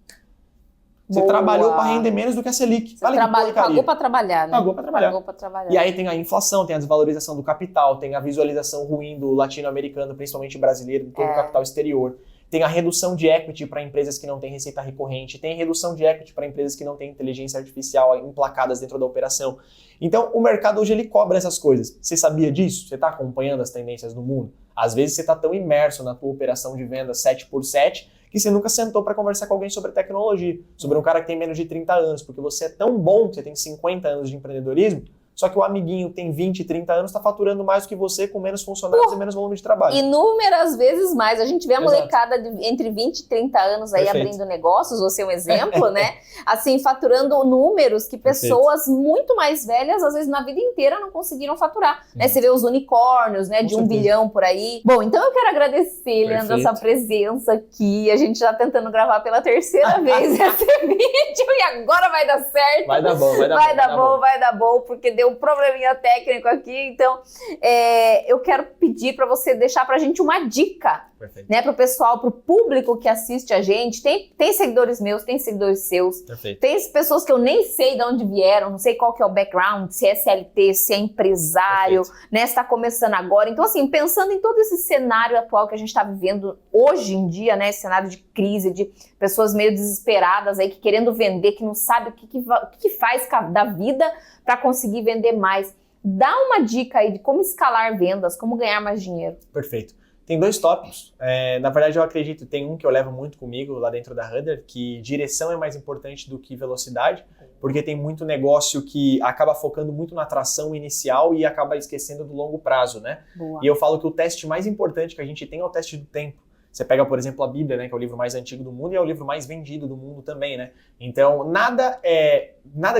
Você trabalhou para render menos do que a Selic. Pagou para trabalhar, né? Pagou para trabalhar. E aí tem a inflação, tem a desvalorização do capital, tem a visualização ruim do latino-americano, principalmente brasileiro, de todo o capital exterior. Tem a redução de equity para empresas que não têm receita recorrente, tem a redução de equity para empresas que não têm inteligência artificial emplacadas dentro da operação. Então, o mercado hoje ele cobra essas coisas. Você sabia disso? Você está acompanhando as tendências do mundo? Às vezes você está tão imerso na tua operação de venda 7x7 que você nunca sentou para conversar com alguém sobre tecnologia, sobre um cara que tem menos de 30 anos, porque você é tão bom, que você tem 50 anos de empreendedorismo, só que o amiguinho tem 20, 30 anos, está faturando mais do que você com menos funcionários e menos volume de trabalho. Inúmeras vezes mais. A gente vê a molecada entre 20 e 30 anos aí abrindo negócios, você é um exemplo, né? Assim, faturando números que pessoas muito mais velhas, às vezes na vida inteira, não conseguiram faturar. Né? Você vê os unicórnios, né? De 1 bilhão por aí. Bom, então eu quero agradecer, Leandro, a sua presença aqui. A gente já tentando gravar pela terceira vez esse vídeo e agora vai dar certo. Vai dar bom, vai dar bom, porque deu um probleminha técnico aqui, então eu quero pedir para você deixar pra gente uma dica, né, pro pessoal, pro público que assiste a gente. Tem seguidores meus, tem seguidores seus, tem pessoas que eu nem sei de onde vieram, não sei qual que é o background, se é CLT, se é empresário, né, se tá começando agora. Então, assim, pensando em todo esse cenário atual que a gente tá vivendo hoje em dia, né, esse cenário de crise, de pessoas meio desesperadas aí, que querendo vender, que não sabe o que faz da vida para conseguir vender mais. Dá uma dica aí de como escalar vendas, como ganhar mais dinheiro. Perfeito. Tem 2 tópicos. Na verdade, eu acredito, tem um que eu levo muito comigo lá dentro da Rudder, que direção é mais importante do que velocidade, porque tem muito negócio que acaba focando muito na atração inicial e acaba esquecendo do longo prazo, né? Boa. E eu falo que o teste mais importante que a gente tem é o teste do tempo. Você pega, por exemplo, a Bíblia, né, que é o livro mais antigo do mundo e é o livro mais vendido do mundo também, né? Então, nada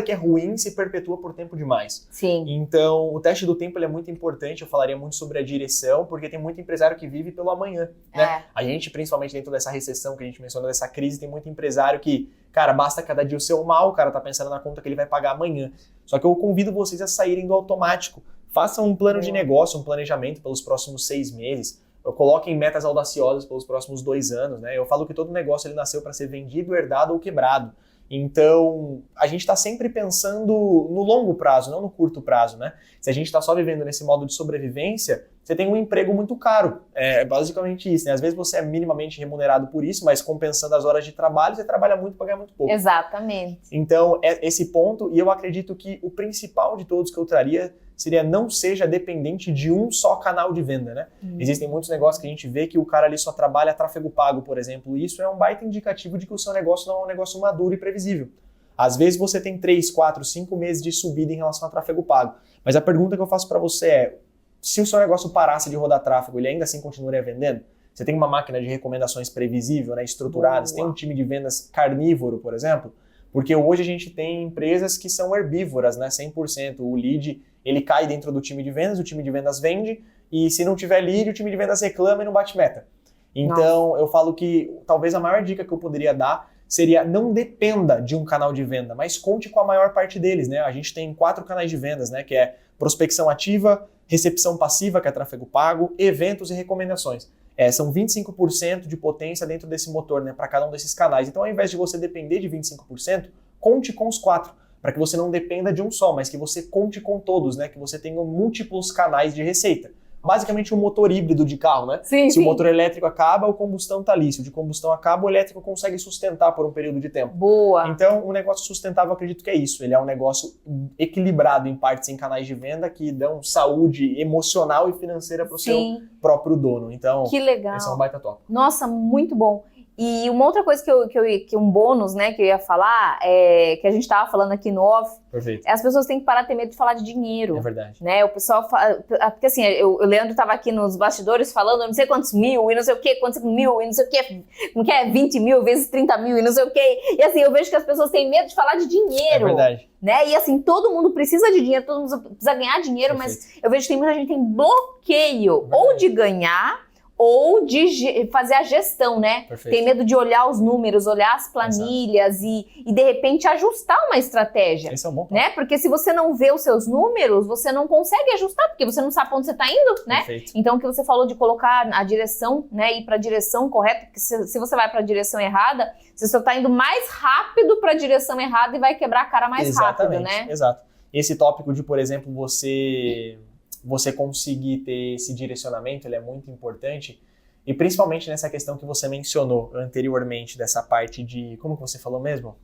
que é ruim se perpetua por tempo demais. Sim. Então, o teste do tempo ele é muito importante. Eu falaria muito sobre a direção, porque tem muito empresário que vive pelo amanhã, né? A gente, principalmente dentro dessa recessão que a gente mencionou, dessa crise, tem muito empresário que, cara, basta cada dia o seu mal, o cara tá pensando na conta que ele vai pagar amanhã. Só que eu convido vocês a saírem do automático. Façam um plano de negócio, um planejamento pelos próximos 6 meses. Coloquem metas audaciosas pelos próximos 2 anos, né? Eu falo que todo negócio ele nasceu para ser vendido, herdado ou quebrado. Então, a gente está sempre pensando no longo prazo, não no curto prazo, né? Se a gente está só vivendo nesse modo de sobrevivência, você tem um emprego muito caro. É basicamente isso, né? Às vezes você é minimamente remunerado por isso, mas compensando as horas de trabalho, você trabalha muito para ganhar muito pouco. Exatamente. Então, é esse ponto, e eu acredito que o principal de todos que eu traria seria não seja dependente de um só canal de venda, né? Existem muitos negócios que a gente vê que o cara ali só trabalha tráfego pago, por exemplo, e isso é um baita indicativo de que o seu negócio não é um negócio maduro e previsível. Às vezes você tem 3, 4, 5 meses de subida em relação a tráfego pago, mas a pergunta que eu faço para você é, se o seu negócio parasse de rodar tráfego, ele ainda assim continuaria vendendo? Você tem uma máquina de recomendações previsível, né, estruturada, você tem um time de vendas carnívoro, por exemplo? Porque hoje a gente tem empresas que são herbívoras, né, 100%. O lead, ele cai dentro do time de vendas, o time de vendas vende, e se não tiver lead, o time de vendas reclama e não bate meta. Então, eu falo que talvez a maior dica que eu poderia dar seria não dependa de um canal de venda, mas conte com a maior parte deles, né? A gente tem 4 canais de vendas, né, que é prospecção ativa, recepção passiva, que é tráfego pago, eventos e recomendações. São 25% de potência dentro desse motor, né, para cada um desses canais. Então, ao invés de você depender de 25%, conte com os 4, para que você não dependa de um só, mas que você conte com todos, né, que você tenha múltiplos canais de receita. Basicamente um motor híbrido de carro, né? Se o motor elétrico acaba, o combustão tá ali. Se o de combustão acaba, o elétrico consegue sustentar por um período de tempo. Boa! Então, o negócio sustentável, eu acredito que é isso. Ele é um negócio equilibrado em partes em canais de venda que dão saúde emocional e financeira para o seu próprio dono. Então, que legal. Esse é um baita top. Nossa, muito bom. E uma outra coisa que um bônus, né, que eu ia falar, que a gente tava falando aqui no off, Perfeito. As pessoas têm que parar de ter medo de falar de dinheiro. É verdade. Né? O pessoal fala, porque assim, o Leandro tava aqui nos bastidores falando não sei quantos mil, e não sei o que, quantos mil, e não sei o que, como que é 20 mil vezes 30 mil, e não sei o que. E assim, eu vejo que as pessoas têm medo de falar de dinheiro. É verdade. Né? E assim, todo mundo precisa de dinheiro, todo mundo precisa ganhar dinheiro, Perfeito. Mas eu vejo que tem muita gente que tem bloqueio, ou de ganhar, ou de fazer a gestão, né? Perfeito. Tem medo de olhar os números, olhar as planilhas e de repente ajustar uma estratégia. Esse é um bom ponto. Né? Porque se você não vê os seus números, você não consegue ajustar, porque você não sabe pra onde você está indo, né? Perfeito. Então o que você falou de colocar a direção, né, ir para a direção correta, porque se você vai para a direção errada, você só está indo mais rápido para a direção errada e vai quebrar a cara mais rápido, né? Exato. Esse tópico de, por exemplo, você conseguir ter esse direcionamento, ele é muito importante, e principalmente nessa questão que você mencionou anteriormente, dessa parte de, como que você falou mesmo?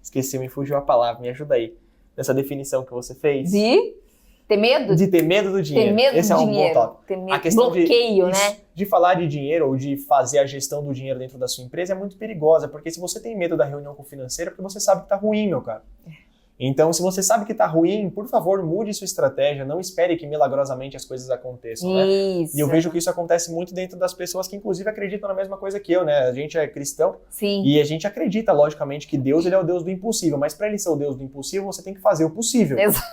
Esqueci, me fugiu a palavra, me ajuda aí. Dessa definição que você fez. De ter medo? De ter medo do dinheiro. Ter medo Esse do é um dinheiro. bom tópico. Ter medo. A questão Bloqueio, né? De falar de dinheiro ou de fazer a gestão do dinheiro dentro da sua empresa é muito perigosa, porque se você tem medo da reunião com o financeiro, é porque você sabe que tá ruim, meu cara. Então, se você sabe que tá ruim, por favor, mude sua estratégia, não espere que milagrosamente as coisas aconteçam, né? Isso. E eu vejo que isso acontece muito dentro das pessoas que, inclusive, acreditam na mesma coisa que eu, né? A gente é cristão. Sim. E a gente acredita, logicamente, que Deus ele é o Deus do impossível, mas para ele ser o Deus do impossível, você tem que fazer o possível. Exato.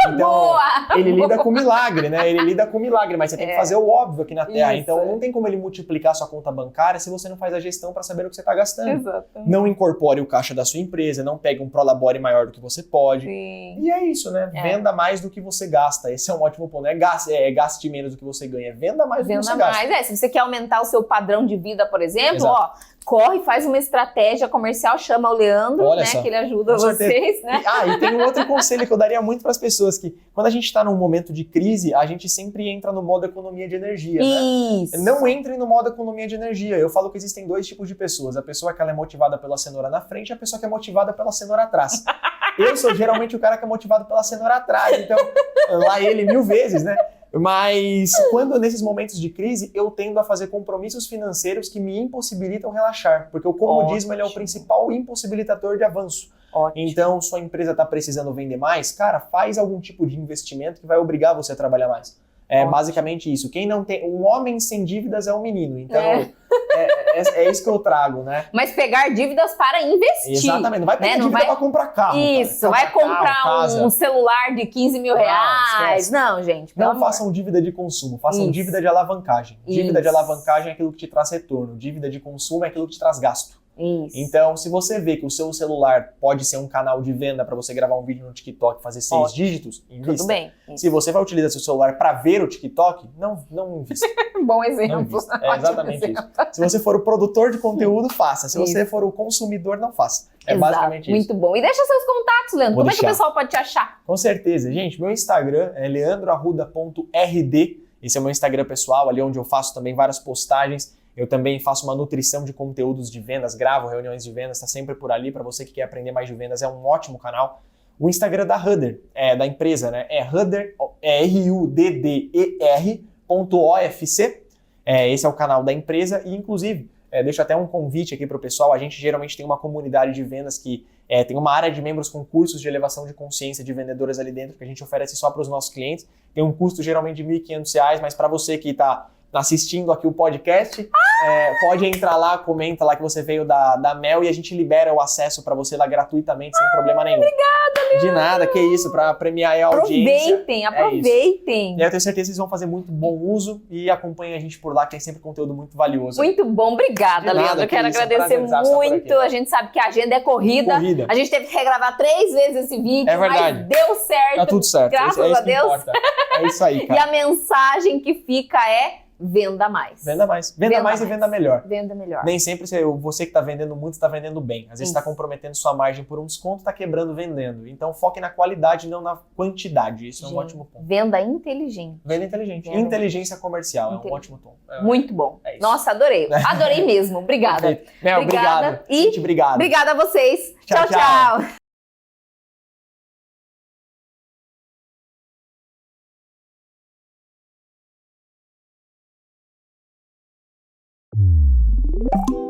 Então, Boa! ele lida com milagre, né? Ele lida com milagre, mas você tem que fazer o óbvio aqui na Terra. Isso. Então, não tem como ele multiplicar sua conta bancária se você não faz a gestão para saber o que você está gastando. Exato. Não incorpore o caixa da sua empresa, não pegue um prolabore maior do que você pode. Sim. E é isso, né? Venda mais do que você gasta. Esse é um ótimo ponto. Não é gaste menos do que você ganha. Venda mais do que você gasta. Venda mais. Se você quer aumentar o seu padrão de vida, por exemplo, Exato. Corre, faz uma estratégia comercial, chama o Leandro, Olha né? só. Que ele ajuda Com certeza. vocês, né? E tem um outro conselho que eu daria muito para as pessoas, que quando a gente está num momento de crise, a gente sempre entra no modo economia de energia, né? Isso. Não entrem no modo economia de energia. Eu falo que existem dois tipos de pessoas. A pessoa que ela é motivada pela cenoura na frente e a pessoa que é motivada pela cenoura atrás. Eu sou geralmente o cara que é motivado pela cenoura atrás, então lá ele 1000 vezes, né? Mas quando nesses momentos de crise, eu tendo a fazer compromissos financeiros que me impossibilitam relaxar, porque o comodismo ele é o principal impossibilitador de avanço. Ótimo. Então, sua empresa está precisando vender mais, cara, faz algum tipo de investimento que vai obrigar você a trabalhar mais. É basicamente isso. Quem não tem, um homem sem dívidas é um menino. Então, é isso que eu trago, né? Mas pegar dívidas para investir. Exatamente. Não vai pegar dívida para comprar carro. Isso, cara. vai comprar um celular de 15 mil reais. Não, gente. Não façam dívida de consumo, façam dívida de alavancagem. Dívida de alavancagem é aquilo que te traz retorno. Dívida de consumo é aquilo que te traz gasto. Isso. Então, se você vê que o seu celular pode ser um canal de venda para você gravar um vídeo no TikTok e fazer 6 dígitos, invista. Tudo bem. Se você vai utilizar seu celular para ver o TikTok, não invista. Bom exemplo. É exatamente isso. Se você for o produtor de conteúdo, faça. Se você for o consumidor, não faça. Basicamente isso. Muito bom. E deixa seus contatos, Leandro. Como é que o pessoal pode te achar? Com certeza. Gente, meu Instagram é leandroarruda.rd. Esse é o meu Instagram pessoal, ali onde eu faço também várias postagens. Eu também faço uma nutrição de conteúdos de vendas, gravo reuniões de vendas, está sempre por ali para você que quer aprender mais de vendas, é um ótimo canal. O Instagram da Rudder, da empresa, né? É Rudder, RUDDER.ofc. Esse é o canal da empresa e, inclusive, deixo até um convite aqui para o pessoal, a gente geralmente tem uma comunidade de vendas que tem uma área de membros com cursos de elevação de consciência de vendedores ali dentro, que a gente oferece só para os nossos clientes. Tem um custo geralmente de R$ 1.500, mas para você que está assistindo aqui o podcast, pode entrar lá, comenta lá que você veio da Mel e a gente libera o acesso para você lá gratuitamente, sem problema nenhum. Obrigada, Leandro. De nada, que isso, para premiar aí a audiência. Aproveitem. E eu tenho certeza que vocês vão fazer muito bom uso e acompanhem a gente por lá, que tem sempre conteúdo muito valioso. Muito bom, obrigada, Leandro. Eu quero agradecer muito. A gente sabe que a agenda é corrida. A gente teve que regravar 3 vezes esse vídeo, é verdade. mas deu certo. Tá tudo certo. Graças a Deus. É isso aí, cara. E a mensagem que fica é: venda mais. Venda mais. Venda mais e venda melhor. Venda melhor. Nem sempre você que está vendendo muito está vendendo bem. Às vezes está comprometendo sua margem por um desconto, está quebrando vendendo. Então foque na qualidade, não na quantidade. Isso é um ótimo ponto. Venda inteligente. Venda inteligente. Inteligência comercial é um ótimo tom. Muito bom. Nossa, adorei. Adorei mesmo. Obrigada. Mel, obrigado. E gente, obrigado. Obrigada a vocês. Tchau, tchau. Tchau.